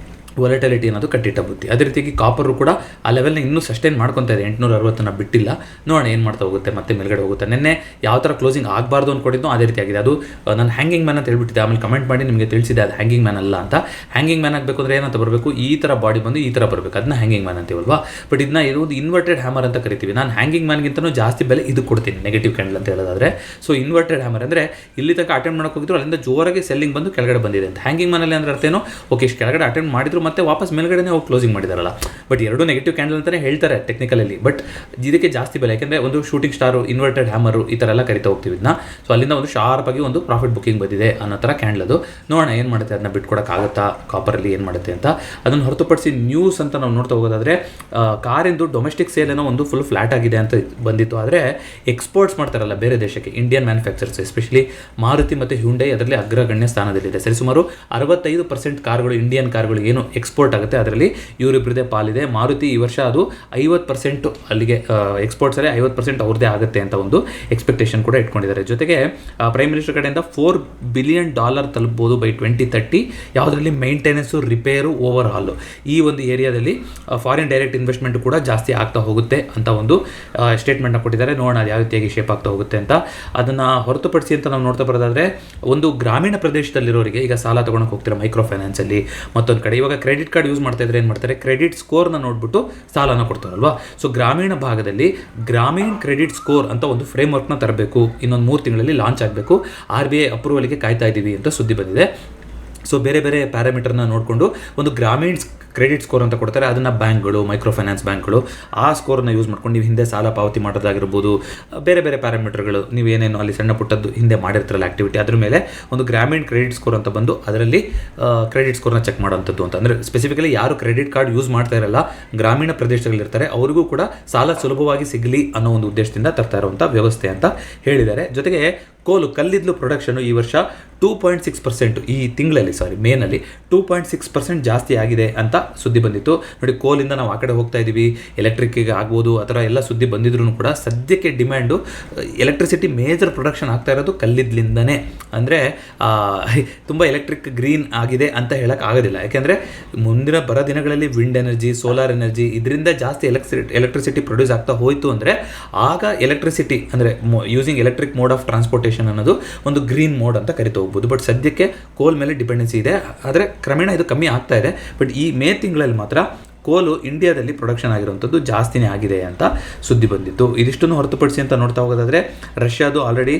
ವಾಲಟಿಲಿಟಿ ಅನ್ನೋದು ಕಟ್ಟಿಟ್ಟ ಬುದ್ಧಿ. ಅದೇ ರೀತಿಯಾಗಿ ಕಾಪರು ಕೂಡ ಆ ಲೆವೆಲ್ನ ಇನ್ನೂ ಸಸ್ಟೈನ್ ಮಾಡ್ಕೊತಾ ಇದೆ, 860 ಬಿಟ್ಟಿಲ್ಲ. ನೋಡೋಣ ಏನು ಮಾಡ್ತಾ ಹೋಗುತ್ತೆ, ಮತ್ತೆ ಮೇಲ್ಗಡೆ ಹೋಗುತ್ತೆ. ನಿನ್ನೆ ಯಾವ ಥರ ಕ್ಲೋಸಿಂಗ್ ಆಗಬಾರ್ದು ಅಂದ್ಕೊಂಡಿದ್ದು ಅದೇ ರೀತಿ ಆಗಿದೆ. ಅದು ನಾನು ಹ್ಯಾಂಗಿಂಗ್ ಮ್ಯಾನ್ ಅಂತ ಹೇಳ್ಬಿಟ್ಟಿದ್ದೆ, ಆಮೇಲೆ ಕಮೆಂಟ್ ಮಾಡಿ ನಿಮಗೆ ತಿಳಿಸಿದೆ ಅದು ಹ್ಯಾಂಗಿಂಗ್ ಮ್ಯಾನ್ ಅಲ್ಲ ಅಂತ. ಹ್ಯಾಂಗಿಂಗ್ ಮ್ಯಾನ್ ಆಗಬೇಕು ಅಂದರೆ ಏನಂತ ಬರಬೇಕು, ಈ ಥರ ಬಾಡಿ ಬಂದು ಈ ಥರ ಬರಬೇಕು, ಅದನ್ನ ಹ್ಯಾಂಗಿಂಗ್ ಮ್ಯಾನ್ ಅಂತೀವಲ್ವಾ. ಬಟ್ ಇದನ್ನ ಇರೋದು ಇನ್ವರ್ಟೆಡ್ ಹ್ಯಾಮರ್ ಅಂತ ಕರಿತೀವಿ. ನಾನು ಹ್ಯಾಂಗಿಂಗ್ ಮ್ಯಾನ್ಗಿಂತನೂ ಜಾಸ್ತಿ ಬೆಲೆ ಇದು ಕೊಡ್ತೀನಿ, ನೆಗೆಟಿವ್ ಕ್ಯಾಂಡಲ್ ಅಂತ ಹೇಳೋದಾದ್ರೆ. ಸೊ ಇನ್ವರ್ಟೆಡ್ ಹ್ಯಾಮರ್ ಅಂದರೆ ಇಲ್ಲಿ ತನಕ ಅಟೆಂಡ್ ಮಾಡೋಕೆ ಹೋಗಿದ್ರು, ಅಲ್ಲಿಂದ ಜೋರಾಗಿ ಸೆಲ್ಲಿಂಗ್ ಬಂದು ಕೆಳಗಡೆ ಬಂದಿದೆ ಅಂತ. ಹ್ಯಾಂಗಿಂಗ್ ಮ್ಯಾನಲ್ಲಿ ಅಂದ್ರೆ ಅರ್ಥೇನು, ಓಕೆ ಇಷ್ಟು ಕೆಳಗಡೆ ಅಟೆಂಡ್ ಮಾಡಿದ್ರು ಮತ್ತೆ ವಾಪಸ್ ಮೇಲ್ಗಡೆ ಹೋಗಿ ಕ್ಲೋಸಿಂಗ್ ಮಾಡಿದಾರಲ್ಲ. ಬಟ್ ಎರಡು ನೆಗೆಟಿವ್ ಕ್ಯಾಂಡಲ್ ಅಂತಲೇ ಹೇಳ್ತಾರೆ ಟೆಕ್ನಿಕಲಲ್ಲಿ. ಬಟ್ ಇದಕ್ಕೆ ಜಾಸ್ತಿ ಬೆಲೆ, ಯಾಕೆಂದರೆ ಒಂದು ಶೂಟಿಂಗ್ ಸ್ಟಾರು, ಇನ್ವರ್ಟೆಡ್ ಹ್ಯಾಮರು ಈ ಥರ ಎಲ್ಲ ಕರಿತಾ ಹೋಗ್ತೀವಿ ಇದನ್ನ. ಸೊ ಅಲ್ಲಿಂದ ಒಂದು ಶಾರ್ಪ್ ಆಗಿ ಒಂದು ಪ್ರಾಫಿಟ್ ಬುಕ್ಕಿಂಗ್ ಬಂದಿದೆ ಅನ್ನೋ ಥರ ಕ್ಯಾಂಡಲ್ ಅದು. ನೋಡೋಣ ಏನು ಮಾಡುತ್ತೆ, ಅದನ್ನ ಬಿಟ್ಕೊಡೋಕ್ಕಾಗುತ್ತಾ, ಕಾಪರಲ್ಲಿ ಏನು ಮಾಡುತ್ತೆ ಅಂತ. ಅದನ್ನು ಹೊರತುಪಡಿಸಿ ನ್ಯೂಸ್ ಅಂತ ನಾವು ನೋಡ್ತಾ ಹೋಗೋದಾದರೆ ಕಾರಿಂದು ಡೊಮೆಸ್ಟಿಕ್ ಸೇಲ್ ಏನೋ ಒಂದು ಫುಲ್ ಫ್ಲಾಟ್ ಆಗಿದೆ ಅಂತ ಬಂದಿತ್ತು. ಆದರೆ ಎಕ್ಸ್ಪೋರ್ಟ್ಸ್ ಮಾಡ್ತಾರಲ್ಲ ಬೇರೆ ದೇಶಕ್ಕೆ, ಇಂಡಿಯನ್ ಮ್ಯಾನುಫ್ಯಾಕ್ಚರ್ಸ್ ಎಸ್ಪೆಷಲಿ ಮಾರುತಿ ಮತ್ತು ಹ್ಯುಂಡೈ ಅದರಲ್ಲಿ ಅಗ್ರಗಣ್ಯ ಸ್ಥಾನದಲ್ಲಿದೆ. ಸರಿಸುಮಾರು 65% ಕಾರ್ಗಳು, ಇಂಡಿಯನ್ ಕಾರ್ಗಳು ಏನು ಎಕ್ಸ್ಪೋರ್ಟ್ ಆಗುತ್ತೆ ಅದರಲ್ಲಿ ಇವರಿಬ್ಬರದೇ ಪಾಲಿದೆ. ಮಾರುತಿ ಈ ವರ್ಷ ಅದು 50% ಅಲ್ಲಿಗೆ ಎಕ್ಸ್ಪೋರ್ಟ್ಸಲ್ಲೇ 50% ಅವ್ರದ್ದೇ ಆಗುತ್ತೆ ಅಂತ ಒಂದು ಎಕ್ಸ್ಪೆಕ್ಟೇಷನ್ ಕೂಡ ಇಟ್ಕೊಂಡಿದ್ದಾರೆ. ಜೊತೆಗೆ ಪ್ರೈಮ್ ಮಿನಿಸ್ಟರ್ ಕಡೆಯಿಂದ $4 ಬಿಲಿಯನ್ ತಲುಪಬಹುದು ಬೈ 2030. ಯಾವುದರಲ್ಲಿ ಮೈಂಟೆನೆನ್ಸು, ರಿಪೇರು, ಓವರ್ ಹಾಲು ಈ ಒಂದು ಏರಿಯಾದಲ್ಲಿ ಫಾರಿನ್ ಡೈರೆಕ್ಟ್ ಇನ್ವೆಸ್ಟ್ಮೆಂಟ್ ಕೂಡ ಜಾಸ್ತಿ ಆಗ್ತಾ ಹೋಗುತ್ತೆ ಅಂತ ಒಂದು ಸ್ಟೇಟ್ಮೆಂಟ್ನ ಕೊಟ್ಟಿದ್ದಾರೆ. ನೋಡೋಣ ಯಾವ ರೀತಿಯಾಗಿ ಶೇಪ್ ಆಗ್ತಾ ಹೋಗುತ್ತೆ ಅಂತ. ಅದನ್ನು ಹೊರತುಪಡಿಸಿ ಅಂತ ನಾವು ನೋಡ್ತಾ ಬರೋದಾದರೆ ಒಂದು ಗ್ರಾಮೀಣ ಪ್ರದೇಶದಲ್ಲಿರೋರಿಗೆ ಈಗ ಸಾಲ ತೊಗೊಳಕ್ಕೆ ಹೋಗ್ತಾರೆ ಮೈಕ್ರೋ ಫೈನಾನ್ಸಲ್ಲಿ, ಮತ್ತೊಂದು ಕಡೆ ಇವಾಗ ಕ್ರೆಡಿಟ್ ಕಾರ್ಡ್ ಯೂಸ್ ಮಾಡ್ತಾ ಇದ್ರೆ ಏನು ಮಾಡ್ತಾರೆ, ಕ್ರೆಡಿಟ್ ಸ್ಕೋರ್ನ ನೋಡ್ಬಿಟ್ಟು ಸಾಲನ ಕೊಡ್ತಾರಲ್ವಾ. ಸೊ ಗ್ರಾಮೀಣ ಭಾಗದಲ್ಲಿ ಗ್ರಾಮೀಣ ಕ್ರೆಡಿಟ್ ಸ್ಕೋರ್ ಅಂತ ಒಂದು ಫ್ರೇಮ್ವರ್ಕ್ನ ತರಬೇಕು, ಇನ್ನೊಂದು 3 ತಿಂಗಳಲ್ಲಿ ಲಾಂಚ್ ಆಗಬೇಕು. RBI ಅಪ್ರೂವಲ್ಗೆ ಕಾಯ್ತಾ ಇದ್ದೀವಿ ಅಂತ ಸುದ್ದಿ ಬಂದಿದೆ. ಸೊ ಬೇರೆ ಬೇರೆ ಪ್ಯಾರಾಮೀಟರ್ನ ನೋಡಿಕೊಂಡು ಒಂದು ಗ್ರಾಮೀಣ ಕ್ರೆಡಿಟ್ ಸ್ಕೋರ್ ಅಂತ ಕೊಡ್ತಾರೆ. ಅದನ್ನು ಬ್ಯಾಂಕ್ಗಳು, ಮೈಕ್ರೋ ಫೈನಾನ್ಸ್ ಬ್ಯಾಂಕ್ಗಳು ಆ ಸ್ಕೋರ್ನ ಯೂಸ್ ಮಾಡ್ಕೊಂಡು ನೀವು ಹಿಂದೆ ಸಾಲ ಪಾವತಿ ಮಾಡೋದಾಗಿರ್ಬೋದು, ಬೇರೆ ಬೇರೆ ಪ್ಯಾರಾಮೀಟರ್ಗಳು ನೀವು ಏನೇನು ಅಲ್ಲಿ ಸಣ್ಣ ಪುಟ್ಟದ್ದು ಹಿಂದೆ ಮಾಡಿರ್ತಾರಲ್ಲ ಆಕ್ಟಿವಿಟಿ, ಅದ್ರ ಮೇಲೆ ಒಂದು ಗ್ರಾಮೀಣ ಕ್ರೆಡಿಟ್ ಸ್ಕೋರ್ ಅಂತ ಬಂದು ಅದರಲ್ಲಿ ಕ್ರೆಡಿಟ್ ಸ್ಕೋರ್ನ ಚೆಕ್ ಮಾಡೋವಂಥದ್ದು ಅಂತ. ಅಂದರೆ ಸ್ಪೆಸಿಫಿಕಲಿ ಯಾರು ಕ್ರೆಡಿಟ್ ಕಾರ್ಡ್ ಯೂಸ್ ಮಾಡ್ತಾ ಇರಲ್ಲ, ಗ್ರಾಮೀಣ ಪ್ರದೇಶದಲ್ಲಿರ್ತಾರೆ, ಅವ್ರಿಗೂ ಕೂಡ ಸಾಲ ಸುಲಭವಾಗಿ ಸಿಗಲಿ ಅನ್ನೋ ಒಂದು ಉದ್ದೇಶದಿಂದ ತರ್ತಾ ಇರುವಂಥ ವ್ಯವಸ್ಥೆ ಅಂತ ಹೇಳಿದ್ದಾರೆ. ಜೊತೆಗೆ ಕಲ್ಲಿದ್ದಲು ಪ್ರೊಡಕ್ಷನು ಈ ವರ್ಷ 2.6% ಈ ತಿಂಗಳಲ್ಲಿ ಮೇನಲ್ಲಿ 2.6% ಜಾಸ್ತಿ ಆಗಿದೆ ಅಂತ ಸುದ್ದಿ ಬಂದಿತ್ತು. ನೋಡಿ, ಕೋಲಿಂದ ನಾವು ಆ ಕಡೆ ಹೋಗ್ತಾ ಇದ್ದೀವಿ, ಎಲೆಕ್ಟ್ರಿಕ್ಕಿಗೆ ಆಗ್ಬೋದು, ಆ ಥರ ಎಲ್ಲ ಸುದ್ದಿ ಬಂದಿದ್ರು ಕೂಡ ಸದ್ಯಕ್ಕೆ ಡಿಮ್ಯಾಂಡು ಎಲೆಕ್ಟ್ರಿಸಿಟಿ ಮೇಜರ್ ಪ್ರೊಡಕ್ಷನ್ ಆಗ್ತಾ ಇರೋದು ಕಲ್ಲಿದ್ದಲಿಂದನೇ. ಅಂದರೆ ತುಂಬ ಎಲೆಕ್ಟ್ರಿಕ್ ಗ್ರೀನ್ ಆಗಿದೆ ಅಂತ ಹೇಳಕ್ಕೆ ಆಗೋದಿಲ್ಲ. ಯಾಕೆಂದರೆ ಮುಂದಿನ ಬರೋ ದಿನಗಳಲ್ಲಿ ವಿಂಡ್ ಎನರ್ಜಿ, ಸೋಲಾರ್ ಎನರ್ಜಿ ಇದರಿಂದ ಜಾಸ್ತಿ ಎಲೆಕ್ಟ್ರಿಸಿಟಿ ಪ್ರೊಡ್ಯೂಸ್ ಆಗ್ತಾ ಹೋಯಿತು ಅಂದರೆ ಆಗ ಎಲೆಕ್ಟ್ರಿಸಿಟಿ ಅಂದರೆ using electric mode of transportation ಅನ್ನೋದು ಒಂದು ಗ್ರೀನ್ ಮೋಡ್ ಅಂತ ಕರಿತಾ ಹೋಗ್ಬೋದು. ಬಟ್ ಸದ್ಯಕ್ಕೆ ಕೋಲ್ ಮೇಲೆ ಡಿಪೆಂಡೆನ್ಸಿ ಇದೆ, ಆದರೆ ಕ್ರಮೇಣ ಇದು ಕಮ್ಮಿ ಆಗ್ತಾ ಇದೆ. ಬಟ್ ಈ ಮೇ ತಿಂಗಳಲ್ಲಿ ಮಾತ್ರ ಕೋಲು ಇಂಡಿಯಾದಲ್ಲಿ ಪ್ರೊಡಕ್ಷನ್ ಆಗಿರುವಂಥದ್ದು ಜಾಸ್ತಿನೇ ಆಗಿದೆ ಅಂತ ಸುದ್ದಿ ಬಂದಿತ್ತು. ಇದಿಷ್ಟನ್ನು ಹೊರತುಪಡಿಸಿ ಅಂತ ನೋಡ್ತಾ ಹೋಗೋದಾದರೆ ರಷ್ಯಾದು ಆಲ್ರೆಡಿ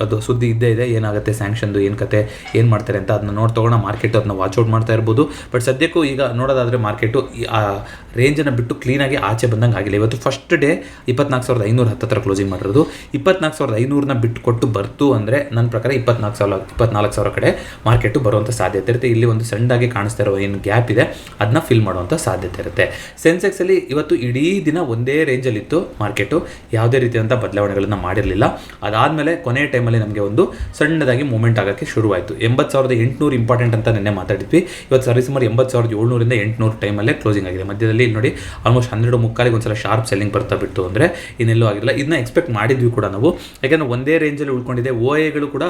ಅದು ಸುದ್ದಿ ಇದ್ದೇ ಇದೆ. ಏನಾಗುತ್ತೆ ಸ್ಯಾಂಕ್ಷನ್ದು, ಏನು ಕತೆ, ಏನು ಮಾಡ್ತಾರೆ ಅಂತ ಅದನ್ನ ನೋಡ್ತೋಗೋಣ. ಮಾರ್ಕೆಟು ಅದನ್ನ ವಾಚ್ಔಟ್ ಮಾಡ್ತಾ ಇರ್ಬೋದು. ಬಟ್ ಸದ್ಯಕ್ಕೂ ಈಗ ನೋಡೋದಾದರೆ ಮಾರ್ಕೆಟು ಆ ರೇಂಜನ್ನು ಬಿಟ್ಟು ಕ್ಲೀನಾಗಿ ಆಚೆ ಬಂದಂಗೆ ಆಗಿಲ್ಲ. ಇವತ್ತು ಫಸ್ಟ್ ಡೇ 24,500 ಹತ್ತತ್ರ ಕ್ಲೋಸಿಂಗ್ ಮಾಡಿರೋದು. 24,500ನ ಬಿಟ್ಟು ಕೊಟ್ಟು ಬರ್ತು ಅಂದರೆ ನನ್ನ ಪ್ರಕಾರ 24,000 ಕಡೆ ಮಾರ್ಕೆಟು ಬರುವಂಥ ಸಾಧ್ಯತೆ ಇರುತ್ತೆ. ಇಲ್ಲಿ ಒಂದು ಸಣ್ಣದಾಗಿ ಕಾಣಿಸ್ತಾ ಇರೋ ಏನು ಗ್ಯಾಪ್ ಇದೆ ಅದನ್ನ ಫಿಲ್ ಮಾಡುವಂಥ ಸಾಧ್ಯತೆ ಇರುತ್ತೆ. ಸೆನ್ಸೆಕ್ಸಲ್ಲಿ ಇವತ್ತು ಇಡೀ ದಿನ ಒಂದೇ ರೇಂಜಲ್ಲಿತ್ತು ಮಾರ್ಕೆಟು, ಯಾವುದೇ ರೀತಿಯಾದಂಥ ಬದಲಾವಣೆಗಳನ್ನು ಮಾಡಿರಲಿಲ್ಲ. ಅದಾದಮೇಲೆ ಕೊನೆಯ ಟೈಮಲ್ಲಿ ನಮಗೆ ಒಂದು ಸಣ್ಣದಾಗಿ ಮೂವ್ಮೆಂಟ್ ಆಗೋಕ್ಕೆ ಶುರುವಾಯಿತು. 80,800 ಇಂಪಾರ್ಟೆಂಟ್ ಅಂತ ನಿನ್ನೆ ಮಾತಾಡಿದ್ವಿ. ಇವತ್ತು ಸರಿಸುಮಾರು 80,700ರಿಂದ 800 ಟೈಮಲ್ಲೇ ಕ್ಲೋಸಿಂಗ್ ಆಗಿದೆ. ಮಧ್ಯದಲ್ಲಿ ನೋಡಿ ಆಲ್ಮೋಸ್ಟ್ 12:45 ಒಂದ್ಸಲ ಶಾರ್ಪ್ ಸೆಲ್ಲಿಂಗ್ ಬರ್ತಾ ಬಿಟ್ಟು ಅಂದರೆ ಇನ್ನೆಲ್ಲೂ ಆಗಿಲ್ಲ. ಇದನ್ನ ಎಕ್ಸ್ಪೆಕ್ಟ್ ಮಾಡಿದ್ವಿ ಕೂಡ ನಾವು, ಯಾಕೆಂದರೆ ಒಂದೇ ರೇಂಜಲ್ಲಿ ಉಳ್ಕೊಂಡಿದೆ. OAಗಳು ಕೂಡ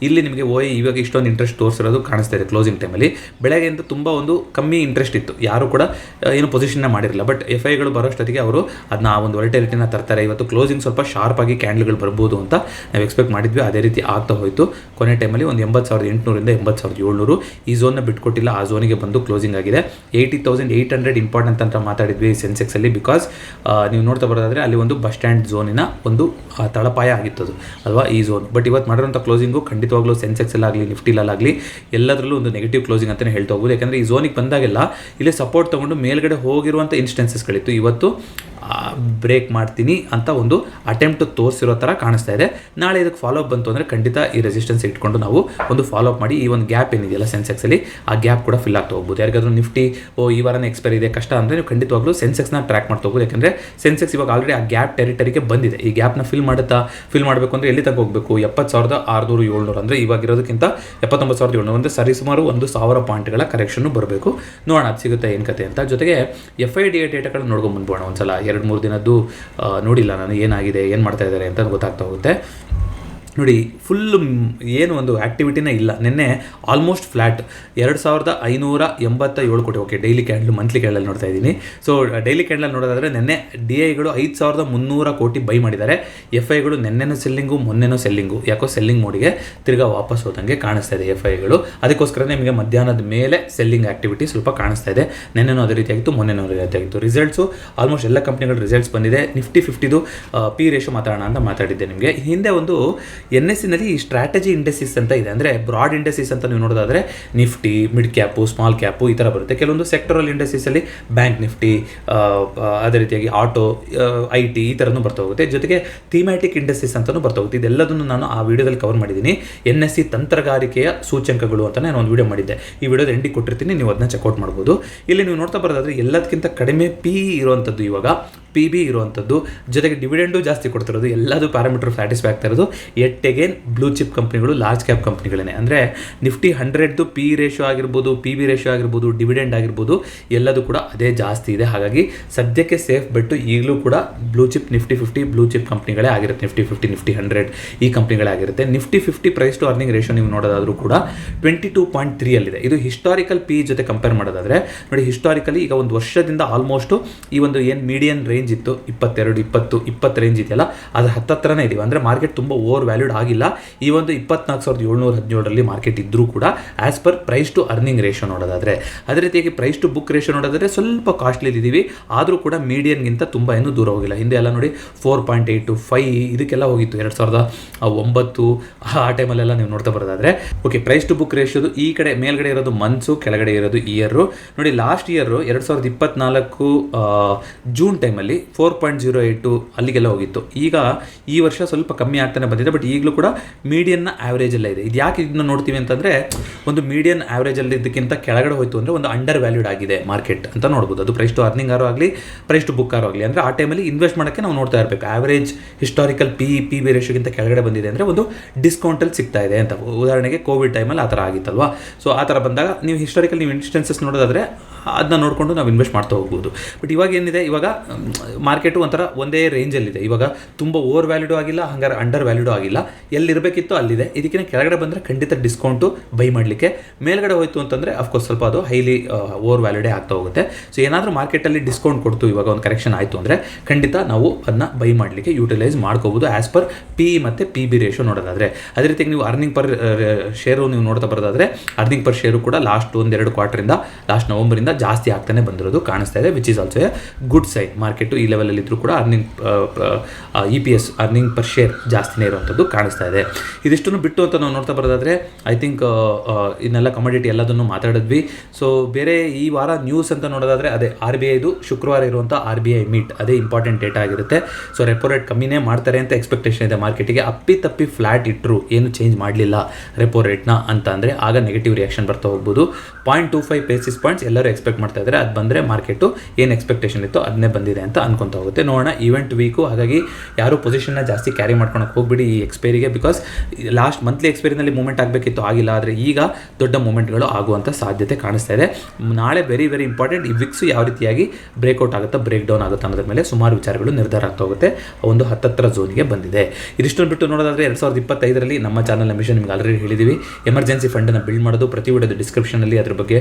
ಇಲ್ಲಿ ನಿಮಗೆ OA ಇವಾಗ ಇಷ್ಟೊಂದು ಇಂಟ್ರೆಸ್ಟ್ ತೋರಿಸಿರೋದು ಕಾಣಿಸ್ತಾ ಇದೆ. ಕ್ಲೋಸಿಂಗ್ ಟೈಮಲ್ಲಿ ಬೆಳಗ್ಗೆಯಿಂದ ತುಂಬ ಒಂದು ಕಮ್ಮಿ ಇಂಟ್ರೆಸ್ಟ್ ಇತ್ತು, ಯಾರು ಕೂಡ ಏನು ಪೊಸಿಷನ್ನ ಮಾಡಿರಲಿಲ್ಲ. ಬಟ್ FIಗಳು ಬರೋಷ್ಟೊತ್ತಿಗೆ ಅವರು ಅದನ್ನ ಆ ಒಂದು ವಾಲಟಿಲಿಟಿನ ತರ್ತಾರೆ. ಇವತ್ತು ಕ್ಲೋಸಿಂಗ್ ಸ್ವಲ್ಪ ಶಾರ್ಪ್ ಆಗಿ ಕ್ಯಾಂಡಲ್ಗಳು ಬರ್ಬೋದು ಅಂತ ನಾವು ಎಕ್ಸ್ಪೆಕ್ಟ್ ಮಾಡಿದ್ವಿ. ಅದೇ ರೀತಿ ಆಗ್ತಾ ಹೋಯಿತು. ಕೊನೆ ಟೈಮಲ್ಲಿ ಒಂದು 80,800ರಿಂದ 80,700 ಈ ಝೋನ್ನ ಬಿಟ್ಕೊಟ್ಟಿಲ್ಲ, ಆ ಝೋನಿಗೆ ಬಂದು ಕ್ಲೋಸಿಂಗ್ ಆಗಿದೆ. 80,800 ಇಂಪಾರ್ಟೆಂಟ್ ಅಂತ ಮಾತಾಡಿದ್ವಿ ಸೆನ್ಸೆಕ್ಸಲ್ಲಿ. ಬಿಕಾಸ್ ನೀವು ನೋಡ್ತಾ ಬರೋದಾದರೆ ಅಲ್ಲಿ ಒಂದು ಬಸ್ ಸ್ಟ್ಯಾಂಡ್ ಝೋನಿನ ಒಂದು ತಳಪಾಯ ಆಗಿತ್ತದು ಅಲ್ವಾ ಈ ಝೋನ್. ಬಟ್ ಇವತ್ತು ಮಾಡಿರೋಂಥ ಕ್ಲೋಸಿಂಗು ಖಂಡಿತವಾಗ್ಲೂ ಸೆನ್ಸೆಕ್ಸಲ್ಲಾಗಲಿ ನಿಫ್ಟಿಲಲ್ಲಾಗಲಿ ಎಲ್ಲದರಲ್ಲೂ ಒಂದು ನೆಗೆಟಿವ್ ಕ್ಲೋಸಿಂಗ್ ಅಂತಲೇ ಹೇಳ್ತಾ ಹೋಗ್ಬೋದು. ಯಾಕಂದರೆ ಈ ಝೋನಿಗೆ ಬಂದಾಗೆಲ್ಲ ಇಲ್ಲಿ ಸಪೋರ್ಟ್ ತೊಗೊಂಡು ಮೇಲ್ಗಡೆ ಹೋಗಿರುವಂಥ ಇನ್ಸ್ಟೆನ್ಸಸ್ಗಳಿತ್ತು. ಇವತ್ತು ಬ್ರೇಕ್ ಮಾಡ್ತೀನಿ ಅಂತ ಒಂದು ಅಟೆಂಪ್ಟ್ ತೋರಿಸಿರೋ ಥರ ಕಾಣಿಸ್ತಾ ಇದೆ. ನಾಳೆ ಇದಕ್ಕೆ ಫಾಲೋಅಪ್ ಬಂತು ಅಂದರೆ ಖಂಡಿತ ಈ ರೆಸಿಸ್ಟೆನ್ಸ್ ಇಟ್ಕೊಂಡು ನಾವು ಒಂದು ಫಾಲೋಅಪ್ ಮಾಡಿ ಈ ಒಂದು ಗ್ಯಾಪ್ ಏನಿದೆಯಲ್ಲ ಸೆನ್ಸೆಕ್ಸಲ್ಲಿ ಆ ಗ್ಯಾಪ್ ಕೂಡ ಫಿಲ್ ಆಗ್ತಾ ಹೋಗ್ಬೋದು. ಯಾರಿಗಾದ್ರೂ ನಿಫ್ಟಿ ಈ ವಾರನೇ ಎಕ್ಸ್ಪೈರ್ ಇದೆ ಕಷ್ಟ ಅಂದರೆ ನೀವು ಖಂಡಿತವಾಗ್ಲೂ ಸೆನ್ಸೆಕ್ಸ್ನ ಟ್ರ್ಯಾಕ್ ಮಾಡ್ತಾ ಹೋಗ್ಬೋದು. ಯಾಕಂದರೆ ಸೆನ್ಸೆಕ್ಸ್ ಇವಾಗ ಆಲ್ರೆಡಿ ಆ ಗ್ಯಾಪ್ ಟೆರಿಟರಿಗೆ ಬಂದಿದೆ. ಈ ಗ್ಯಾಪ್ನ ಫಿಲ್ ಮಾಡಬೇಕು ಅಂದರೆ ಎಲ್ಲಿ ತನಕ ಹೋಗಬೇಕು? 70,600-700 ಅಂದರೆ ಇವಾಗಿರೋದಕ್ಕಿಂತ 79,700 ಅಂದರೆ ಸರಿಸುಮಾರು 1,000 ಪಾಯಿಂಟ್ಗಳ ಕರೆಕ್ಷನ್ನು ಬರಬೇಕು. ನೋಡೋಣ ಅದು ಸಿಗುತ್ತೆ ಏನು ಕತೆ ಅಂತ. ಜೊತೆಗೆ FIDA ಡೇಟಾಗಳನ್ನ ನೋಡ್ಕೊಂಡು ಬಂದ್ಬೋಣ ಒಂದ್ಸಲ. 2-3 ದಿನದ್ದು ನೋಡಿಲ್ಲ ನಾನು, ಏನಾಗಿದೆ, ಏನು ಮಾಡ್ತಾ ಇದ್ದಾರೆ ಅಂತ ಗೊತ್ತಾಗ್ತಾ ಹೋಗುತ್ತೆ. ನೋಡಿ, ಫುಲ್ಲು ಏನು ಒಂದು ಆ್ಯಕ್ಟಿವಿಟಿನೇ ಇಲ್ಲ. ನಿನ್ನೆ ಆಲ್ಮೋಸ್ಟ್ ಫ್ಲ್ಯಾಟ್ 2,587 ಕೋಟಿ. Okay, daily candle monthly candle ನೋಡ್ತಾ ಇದ್ದೀನಿ. ಸೊ ಡೈಲಿ ಕ್ಯಾಂಡಲ್ ನೋಡೋದಾದರೆ ನಿನ್ನೆ DIಗಳು 5,300 ಕೋಟಿ ಬೈ ಮಾಡಿದ್ದಾರೆ. FIಗಳು ನಿನ್ನೆನೂ ಸೆಲ್ಲಿಂಗು ಮೊನ್ನೆನೂ ಸೆಲ್ಲಿಂಗು, ಯಾಕೋ ಸೆಲ್ಲಿಂಗ್ ಮೋಡಿಗೆ ತಿರ್ಗಾ ವಾಪಸ್ ಹೋದಂಗೆ ಕಾಣಿಸ್ತಾ ಇದೆ FIಗಳು. ಅದಕ್ಕೋಸ್ಕರ ನಿಮಗೆ ಮಧ್ಯಾಹ್ನದ ಮೇಲೆ ಸೆಲ್ಲಿಂಗ್ ಆ್ಯಕ್ಟಿವಿಟಿ ಸ್ವಲ್ಪ ಕಾಣಿಸ್ತಾ ಇದೆ. ನಿನ್ನೆನೂ ಅದೇ ರೀತಿಯಾಗಿತ್ತು, ಮೊನ್ನೆನೂ ಅದೇ ರೀತಿಯಾಗಿತ್ತು. ರಿಸಲ್ಟ್ಸು ಆಲ್ಮೋಸ್ಟ್ ಎಲ್ಲ ಕಂಪ್ನಿಗಳ ರಿಸಲ್ಟ್ಸ್ ಬಂದಿದೆ. ನಿಫ್ಟಿ 50ದು P ರೇಷೋ ಮಾತಾಡೋಣ ಅಂತ ಮಾತಾಡಿದ್ದೆ ನಿಮಗೆ. ಹಿಂದೆ ಒಂದು NSEನಲ್ಲಿ ಈ ಸ್ಟ್ರಾಟಜಿ ಇಂಡೆಸಿಸ್ ಅಂತ ಇದೆ. ಅಂದರೆ ಬ್ರಾಡ್ ಇಂಡೆಸಿಸ್ ಅಂತ ನೀವು ನೋಡೋದಾದರೆ Nifty, mid cap, small cap ಈ ಥರ ಬರುತ್ತೆ. ಕೆಲವೊಂದು ಸೆಕ್ಟರಲ್ ಇಂಡೆಸಿಸಲ್ಲಿ ಬ್ಯಾಂಕ್ ನಿಫ್ಟಿ, ಅದೇ ರೀತಿಯಾಗಿ ಆಟೋ, IT ಈ ಥರನೂ ಬರ್ತಾ ಹೋಗುತ್ತೆ. ಜೊತೆಗೆ ಥೀಮ್ಯಾಟಿಕ್ ಇಂಡೆಸಿಸ್ ಅಂತಲೂ ಬರ್ತಾ ಹೋಗುತ್ತೆ. ಇದೆಲ್ಲದನ್ನು ನಾನು ಆ ವಿಡಿಯೋದಲ್ಲಿ ಕವರ್ ಮಾಡಿದ್ದೀನಿ. NSE ತಂತ್ರಗಾರಿಕೆಯ ಸೂಚ್ಯಂಕಗಳು ಅಂತ ನಾನು ಒಂದು ವಿಡಿಯೋ ಮಾಡಿದ್ದೆ. ಈ ವಿಡಿಯೋದ ಎಂಡಿಗೆ ಕೊಟ್ಟಿರ್ತೀನಿ, ನೀವು ಅದನ್ನ ಚೆಕ್ಔಟ್ ಮಾಡ್ಬೋದು. ಇಲ್ಲಿ ನೀವು ನೋಡ್ತಾ ಬರೋದಾದರೆ ಎಲ್ಲದಕ್ಕಿಂತ ಕಡಿಮೆ PE ಇರುವಂಥದ್ದು ಇವಾಗ PB ಇರುವಂಥದ್ದು, ಜೊತೆಗೆ ಡಿವಿಡೆಂಡು ಜಾಸ್ತಿ ಕೊಡ್ತಿರೋದು, ಎಲ್ಲದು ಪ್ಯಾರಾಮೀಟರ್ ಸ್ಯಾಟಿಸ್ಫೈ ಆಗ್ತಾ ಇರೋದು ಎಟ್ ಅಗೇನ್ ಬ್ಲೂ ಚಿಪ್ ಕಂಪ್ನಿಗಳು, ಲಾರ್ಜ್ ಕ್ಯಾಪ್ ಕಂಪ್ನಿಗಳೇ. ಅಂದರೆ ನಿಫ್ಟಿ 100ದು PE ರೇಷೋ ಆಗಿರ್ಬೋದು, PB ರೇಷೋ ಆಗಿರ್ಬೋದು, ಡಿವಿಡೆಂಡ್ ಆಗಿರ್ಬೋದು, ಎಲ್ಲದು ಕೂಡ ಅದೇ ಜಾಸ್ತಿ ಇದೆ. ಹಾಗಾಗಿ ಸದ್ಯಕ್ಕೆ ಸೇಫ್ ಬೆಟ್ಟು ಈಗಲೂ ಕೂಡ blue chip Nifty 50 blue chip ಕಂಪ್ನಿಗಳೇ ಆಗಿರುತ್ತೆ. ನಿಫ್ಟಿ 50, ನಿಫ್ಟಿ 100 ಈ ಕಂಪ್ನಿಗಳೇ ಆಗಿರುತ್ತೆ. Nifty 50 price to earning ratio ನೀವು ನೋಡೋದಾದರೂ ಕೂಡ 22.3 ಅಲ್ಲಿದೆ. ಇದು ಹಿಸ್ಟಾರಿಕಲ್ PE ಜೊತೆ ಕಂಪೇರ್ ಮಾಡೋದಾದರೆ ನೋಡಿ, ಹಿಸ್ಟಾರಿಕಲಿ ಈಗ ಒಂದು ವರ್ಷದಿಂದ ಆಲ್ಮೋಸ್ಟು ಈ ಒಂದು ಏನು ಮೀಡಿಯನ್ ರೇಂಜ್ ಇತ್ತು 22, 20 ರೇಂಜ್ ಇದೆಯಲ್ಲ ಅದ್ರ ಹತ್ತತ್ರನೇ ಇದೀವಿ. ಅಂದರೆ ಮಾರ್ಕೆಟ್ ತುಂಬ ಓವರ್ ವ್ಯಾಲ್ಯೂಡ್ ಆಗಿಲ್ಲ. ಈ ಒಂದು 24,717ರಲ್ಲಿ ಮಾರ್ಕೆಟ್ ಇದ್ದರೂ ಕೂಡ as per price to earning ratio ನೋಡೋದಾದರೆ, ಅದೇ ರೀತಿಯಾಗಿ ಪ್ರೈಸ್ ಟು ಬುಕ್ ರೇಷೋ ನೋಡೋದಾದರೆ ಸ್ವಲ್ಪ ಕಾಸ್ಟ್ಲಿ ಇದ್ದೀವಿ. ಆದರೂ ಕೂಡ ಮೀಡಿಯನ್ಗಿಂತ ತುಂಬ ಏನೂ ದೂರ ಹೋಗಿಲ್ಲ. ಹಿಂದೆ ಎಲ್ಲ ನೋಡಿ 4.8 5 ಇದಕ್ಕೆಲ್ಲ ಹೋಗಿತ್ತು 2009 ಆ ಟೈಮಲ್ಲೆಲ್ಲ ನೀವು ನೋಡ್ತಾ ಬರೋದಾದರೆ. ಓಕೆ, ಪ್ರೈಸ್ ಟು ಬುಕ್ ರೇಷೋದು ಈ ಕಡೆ ಮೇಲ್ಗಡೆ ಇರೋದು ಮಂತ್ಸು, ಕೆಳಗಡೆ ಇರೋದು ಇಯರು. ನೋಡಿ, ಲಾಸ್ಟ್ ಇಯರು 2024 ಜೂನ್ ಟೈಮಲ್ಲಿ 4.08 ಅಲ್ಲಿಗೆಲ್ಲ ಹೋಗಿತ್ತು. ಈಗ ಈ ವರ್ಷ ಸ್ವಲ್ಪ ಕಮ್ಮಿ ಆಗ್ತಾನೆ ಬಂದಿದೆ. ಬಟ್ ಈಗಲೂ ಕೂಡ ಮೀಡಿಯನ್ನ ಆ್ಯಾವ್ರೇಜಲ್ಲೇ ಇದೆ. ಇದು ಯಾಕೆ ಇದನ್ನ ನೋಡ್ತೀವಿ ಅಂತಂದರೆ, ಒಂದು ಮೀಡಿಯನ್ ಆ್ಯಾವ್ರೇಜಲ್ಲಿ ಇದಕ್ಕಿಂತ ಕೆಳಗಡೆ ಹೋಯಿತು ಅಂದರೆ ಒಂದು ಅಂಡರ್ ವ್ಯಾಲ್ಯೂಡ್ ಆಗಿದೆ ಮಾರ್ಕೆಟ್ ಅಂತ ನೋಡ್ಬೋದು. ಅದು ಪ್ರೈಸ್ ಟು ಅರ್ನಿಂಗ್ ಆರೋ ಆಗಲಿ, ಪ್ರೈಸ್ ಟು ಬುಕ್ ಆರೋ ಆಗಲಿ. ಅಂದರೆ ಆ ಟೈಮಲ್ಲಿ ಇನ್ವೆಸ್ಟ್ ಮಾಡೋಕ್ಕೆ ನಾವು ನೋಡ್ತಾ ಇರಬೇಕು. ಆ್ಯಾವ್ರೇಜ್ ಹಿಸ್ಟಾರಿಕಲ್ PB ರೇಷೋಗಿಂತ ಕೆಳಗಡೆ ಬಂದಿದೆ ಅಂದರೆ ಒಂದು ಡಿಸ್ಕೌಂಟಲ್ಲಿ ಸಿಗ್ತಾ ಇದೆ ಅಂತ. ಉದಾಹರಣೆಗೆ ಕೋವಿಡ್ ಟೈಮಲ್ಲಿ ಆ ಥರ ಆಗಿತ್ತಲ್ವಾ. ಸೊ ಆ ಥರ ಬಂದಾಗ ನೀವು ಹಿಸ್ಟಾರಿಕಲ್ ನೀವು ಇನ್ಸ್ಟೆನ್ಸಸ್ ನೋಡೋದಾದರೆ ಅದನ್ನ ನೋಡಿಕೊಂಡು ನಾವು ಇನ್ವೆಸ್ಟ್ ಮಾಡ್ತಾ ಹೋಗ್ಬೋದು. ಬಟ್ ಇವಾಗ ಏನಿದೆ, ಇವಾಗ ಮಾರ್ಕೆಟು ಒಂಥರ ಒಂದೇ ರೇಂಜಲ್ಲಿದೆ. ಇವಾಗ ತುಂಬ ಓವರ್ ವ್ಯಾಲ್ಯೂಡು ಆಗಿಲ್ಲ, ಹಂಗಾರೆ ಅಂಡರ್ ವ್ಯಾಲ್ಯೂಡು ಆಗಿಲ್ಲ, ಎಲ್ಲಿರಬೇಕಿತ್ತು ಅಲ್ಲಿದೆ. ಇದಕ್ಕಿಂತ ಕೆಳಗಡೆ ಬಂದರೆ ಖಂಡಿತ ಡಿಸ್ಕೌಂಟು ಬೈ ಮಾಡಲಿಕ್ಕೆ, ಮೇಲ್ಗಡೆ ಹೋಯಿತು ಅಂತಂದರೆ ಅಫ್ಕೋರ್ಸ್ ಸ್ವಲ್ಪ ಅದು ಹೈಲಿ ಓವರ್ ವ್ಯಾಲ್ಯೂಡೇ ಆಗ್ತಾ ಹೋಗುತ್ತೆ. ಸೊ ಏನಾದರೂ ಮಾರ್ಕೆಟಲ್ಲಿ ಡಿಸ್ಕೌಂಟ್ ಕೊಡ್ತು, ಇವಾಗ ಒಂದು ಕರೆಕ್ಷನ್ ಆಯಿತು ಅಂದರೆ ಖಂಡಿತ ನಾವು ಅದನ್ನ ಬೈ ಮಾಡಲಿಕ್ಕೆ ಯೂಟಿಲೈಸ್ ಮಾಡ್ಕೋಬೋದು ಆ್ಯಸ್ ಪರ್ PE ಮತ್ತು PB ರೇಷೋ ನೋಡೋದಾದರೆ. ಅದೇ ರೀತಿ ನೀವು ಅರ್ನಿಂಗ್ ಪರ್ ಶೇರು ನೀವು ನೋಡ್ತಾ ಬರೋದಾದರೆ ಅರ್ನಿಂಗ್ ಪರ್ ಶೇರು ಕೂಡ ಲಾಸ್ಟ್ 1-2 ಕ್ವಾರ್ಟರಿಂದ, ಲಾಸ್ಟ್ ನವಂಬರಿಂದ ಜಾಸ್ತಿ ಆಗ್ತಾನೆ ಬಂದಿರೋದು ಕಾಣಿಸ್ತಾ ಇದೆ, which is also a good sign. Market ಈ ಲೆವೆಲಲ್ಲಿ ಇದ್ರೂ ಕೂಡ EPS ಅರ್ನಿಂಗ್ ಪರ್ ಶೇರ್ ಜಾಸ್ತಿನೇ ಇರುವಂಥದ್ದು ಕಾಣಿಸ್ತಾ ಇದೆ. ಇದಿಷ್ಟನ್ನು ಬಿಟ್ಟು ಅಂತ ನಾವು ನೋಡ್ತಾ ಬರೋದಾದರೆ ಐ ಥಿಂಕ್ ಇದನ್ನೆಲ್ಲ ಕಮೋಡಿಟಿ ಎಲ್ಲದನ್ನು ಮಾತಾಡಿದ್ವಿ. ಸೊ ಬೇರೆ ಈ ವಾರ ನ್ಯೂಸ್ ಅಂತ ನೋಡೋದಾದರೆ ಅದೇ RBIದು ಶುಕ್ರವಾರ ಇರುವಂಥ RBI ಮೀಟ್, ಅದೇ ಇಂಪಾರ್ಟೆಂಟ್ ಡೇಟಾ ಆಗಿರುತ್ತೆ. ಸೊ ರೆಪೋ ರೇಟ್ ಕಮ್ಮಿನೇ ಮಾಡ್ತಾರೆ ಅಂತ ಎಕ್ಸ್ಪೆಕ್ಟೇಷನ್ ಇದೆ ಮಾರ್ಕೆಟಿಗೆ. ಅಪ್ಪಿ ಫ್ಲಾಟ್ ಇಟ್ಟರು, ಏನು ಚೇಂಜ್ ಮಾಡಲಿಲ್ಲ ರೆಪೋ ರೇಟ್ನ ಅಂತ ಅಂದರೆ ಆಗ ನೆಗೆಟಿವ್ ರಿಯಾಕ್ಷನ್ ಬರ್ತಾ ಹೋಗ್ಬೋದು. 0.25 ಬೇಸಿಸ್ ಪಾಯಿಂಟ್ಸ್ ಎಲ್ಲರೂ ಎಕ್ಸ್ಪೆಕ್ಟ್ ಮಾಡ್ತಾ ಇದ್ದಾರೆ. ಅದು ಬಂದರೆ ಮಾರ್ಕೆಟು ಏನು ಎಕ್ಸ್ಪೆಕ್ಟೇಷನ್ ಇತ್ತು ಅದನ್ನೇ ಬಂದಿದೆ ಅಂತ ಅನ್ಕೊತಾ ಹೋಗುತ್ತೆ. ನೋಡೋಣ, ಈವೆಂಟ್ ವೀಕು, ಹಾಗಾಗಿ ಯಾರು ಪೊಸಿಷನ್ನ ಜಾಸ್ತಿ ಕ್ಯಾರಿ ಮಾಡ್ಕೊಳಕ್ಕೆ ಹೋಗ್ಬಿಡಿ ಈ ಎಕ್ಸ್ಪೈರಿಗೆ. ಬಿಕಾಸ್ ಲಾಸ್ಟ್ ಮಂತ್ಲಿ ಎಕ್ಸ್ಪೈರಿನಲ್ಲಿ ಮೂವ್ಮೆಂಟ್ ಆಗಬೇಕಿತ್ತು, ಆಗಿಲ್ಲ. ಆದರೆ ಈಗ ದೊಡ್ಡ ಮೂವ್ಮೆಂಟ್ಗಳು ಆಗುವಂಥ ಸಾಧ್ಯತೆ ಕಾಣಿಸ್ತಾ ಇದೆ. ನಾಳೆ ವೆರಿ ಇಂಪಾರ್ಟೆಂಟ್, ಈ ವಿಕ್ಸು ಯಾವ ರೀತಿಯಾಗಿ ಬ್ರೇಕ್ಔಟ್ ಆಗುತ್ತಾ, ಬ್ರೇಕ್ ಡೌನ್ ಆಗುತ್ತಾ ಅನ್ನೋದ್ರ ಮೇಲೆ ಸುಮಾರು ವಿಚಾರಗಳು ನಿರ್ಧಾರ ಆಗ್ತಾ ಹೋಗುತ್ತೆ. ಒಂದು 10 ಝೋನಿಗೆ ಬಂದಿದೆ. ಇದಿಷ್ಟನ್ನು ಬಿಟ್ಟು ನೋಡೋದಾದರೆ 2025ರಲ್ಲಿ ನಮ್ಮ ಚಾನಲ್ನ ಮಿಷನ್ ನಿಮ್ಗೆ ಆಲ್ರೆಡಿ ಹೇಳಿದ್ದೀವಿ. ಎಮರ್ಜೆನ್ಸಿ ಫಂಡನ್ನು ಬಿಲ್ಡ್ ಮಾಡೋದು. ಪ್ರತಿ ವಿಡಿಯೋದ ಡಿಸ್ಕ್ರಿಪ್ಷನಲ್ಲಿ ಅದ್ರ ಬಗ್ಗೆ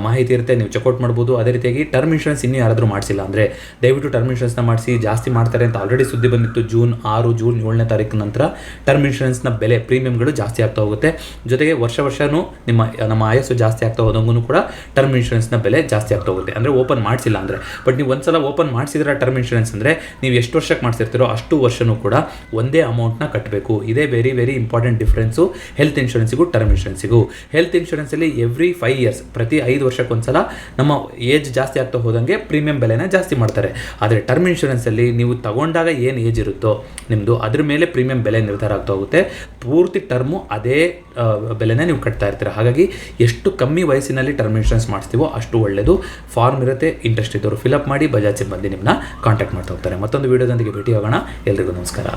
ಮಾಹಿತಿ ಇರುತ್ತೆ, ನೀವು ಚೆಕ್ಔಟ್ ಮಾಡ್ಬೋದು. ಅದೇ ರೀತಿಯಾಗಿ ಟರ್ಮ್ ಇನ್ಶೂರೆನ್ಸ್ ಇನ್ನೂ ಯಾರಾದರೂ ಮಾಡಿಸಿಲ್ಲ ಅಂದರೆ ದಯವಿಟ್ಟು ಟರ್ಮ್ ಇನ್ಶೂರೆನ್ಸ್ನ ಮಾಡಿಸಿ. ಜಾಸ್ತಿ ಮಾಡ್ತಾರೆ ಅಂತ ಆಲ್ರೆಡಿ ಸುದ್ದಿ ಬಂದಿತ್ತು. ಜೂನ್ 7ನೇ ತಾರೀಕು ನಂತರ ಟರ್ಮ್ ಇನ್ಶೂರೆನ್ಸ್ನ ಬೆಲೆ ಪ್ರೀಮಿಯಂಗಳು ಜಾಸ್ತಿ ಆಗ್ತಾ ಹೋಗುತ್ತೆ. ಜೊತೆಗೆ ವರ್ಷನೂ ನಮ್ಮ ಆಯಸ್ಸು ಜಾಸ್ತಿ ಆಗ್ತಾ ಹೋದಂಗೂ ಕೂಡ ಟರ್ಮ್ ಇನ್ಶೂರೆನ್ಸ್ನ ಬೆಲೆ ಜಾಸ್ತಿ ಆಗ್ತಾ ಹೋಗುತ್ತೆ. ಅಂದರೆ ಓಪನ್ ಮಾಡಿಸಿಲ್ಲ ಅಂದರೆ. ಬಟ್ ನೀವು ಒಂದ್ಸಲ ಓಪನ್ ಮಾಡಿಸಿದ್ರೆ ಟರ್ಮ್ ಇನ್ಶೂರೆನ್ಸ್ ಅಂದರೆ ನೀವು ಎಷ್ಟು ವರ್ಷಕ್ಕೆ ಮಾಡಿಸಿರ್ತೀರೋ ಅಷ್ಟು ವರ್ಷನೂ ಕೂಡ ಒಂದೇ ಅಮೌಂಟ್ನ ಕಟ್ಟಬೇಕು. ಇದೇ ವೆರಿ ಇಂಪಾರ್ಟೆಂಟ್ ಡಿಫ್ರೆನ್ಸು ಹೆಲ್ತ್ ಇನ್ಶೂರೆನ್ಸಿಗೂ ಟರ್ಮ್ ಇನ್ಶೂರೆನ್ಸಿಗೂ. ಹೆಲ್ತ್ ಇನ್ಶೂರೆನ್ಸಲ್ಲಿ ಎವ್ರಿ 5 ಇಯರ್ಸ್, ಪ್ರತಿ 5 ವರ್ಷಕ್ಕೊಂದ್ಸಲ ನಮ್ಮ ಏಜ್ ಜಾಸ್ತಿ ಆಗ್ತಾ ಹೋದಂಗೆ ಪ್ರೀಮಿಯಂ ಬೆಲೆನ ಜಾಸ್ತಿ ಮಾಡ್ತಾರೆ. ಆದರೆ ಟರ್ಮ್ ಇನ್ಶೂರೆನ್ಸಲ್ಲಿ ನೀವು ತಗೊಂಡಾಗ ಏನು ಏಜ್ ಇರುತ್ತೋ ನಿಮ್ಮದು, ಅದ್ರ ಮೇಲೆ ಪ್ರೀಮಿಯಂ ಬೆಲೆ ನಿರ್ಧಾರ ಆಗ್ತಾ ಹೋಗುತ್ತೆ. ಪೂರ್ತಿ ಟರ್ಮು ಅದೇ ಬೆಲೆನೇ ನೀವು ಕಟ್ತಾ ಇರ್ತೀರ. ಹಾಗಾಗಿ ಎಷ್ಟು ಕಮ್ಮಿ ವಯಸ್ಸಿನಲ್ಲಿ ಟರ್ಮ್ ಇನ್ಶೂರೆನ್ಸ್ ಮಾಡಿಸ್ತೀವೋ ಅಷ್ಟು ಒಳ್ಳೆಯದು. ಫಾರ್ಮ್ ಇರುತ್ತೆ, ಇಂಟ್ರೆಸ್ಟ್ ಇದ್ದವರು ಫಿಲಪ್ ಮಾಡಿ ಬಜಾಜ್ ಸಿಬ್ಬಂದಿ ನಿಮ್ಮನ್ನ ಕಾಂಟ್ಯಾಕ್ಟ್ ಮಾಡ್ತಾ ಹೋಗ್ತಾರೆ. ಮತ್ತೊಂದು ವೀಡಿಯೋದೊಂದಿಗೆ ಭೇಟಿ ಆಗೋಣ. ಎಲ್ರಿಗೂ ನಮಸ್ಕಾರ.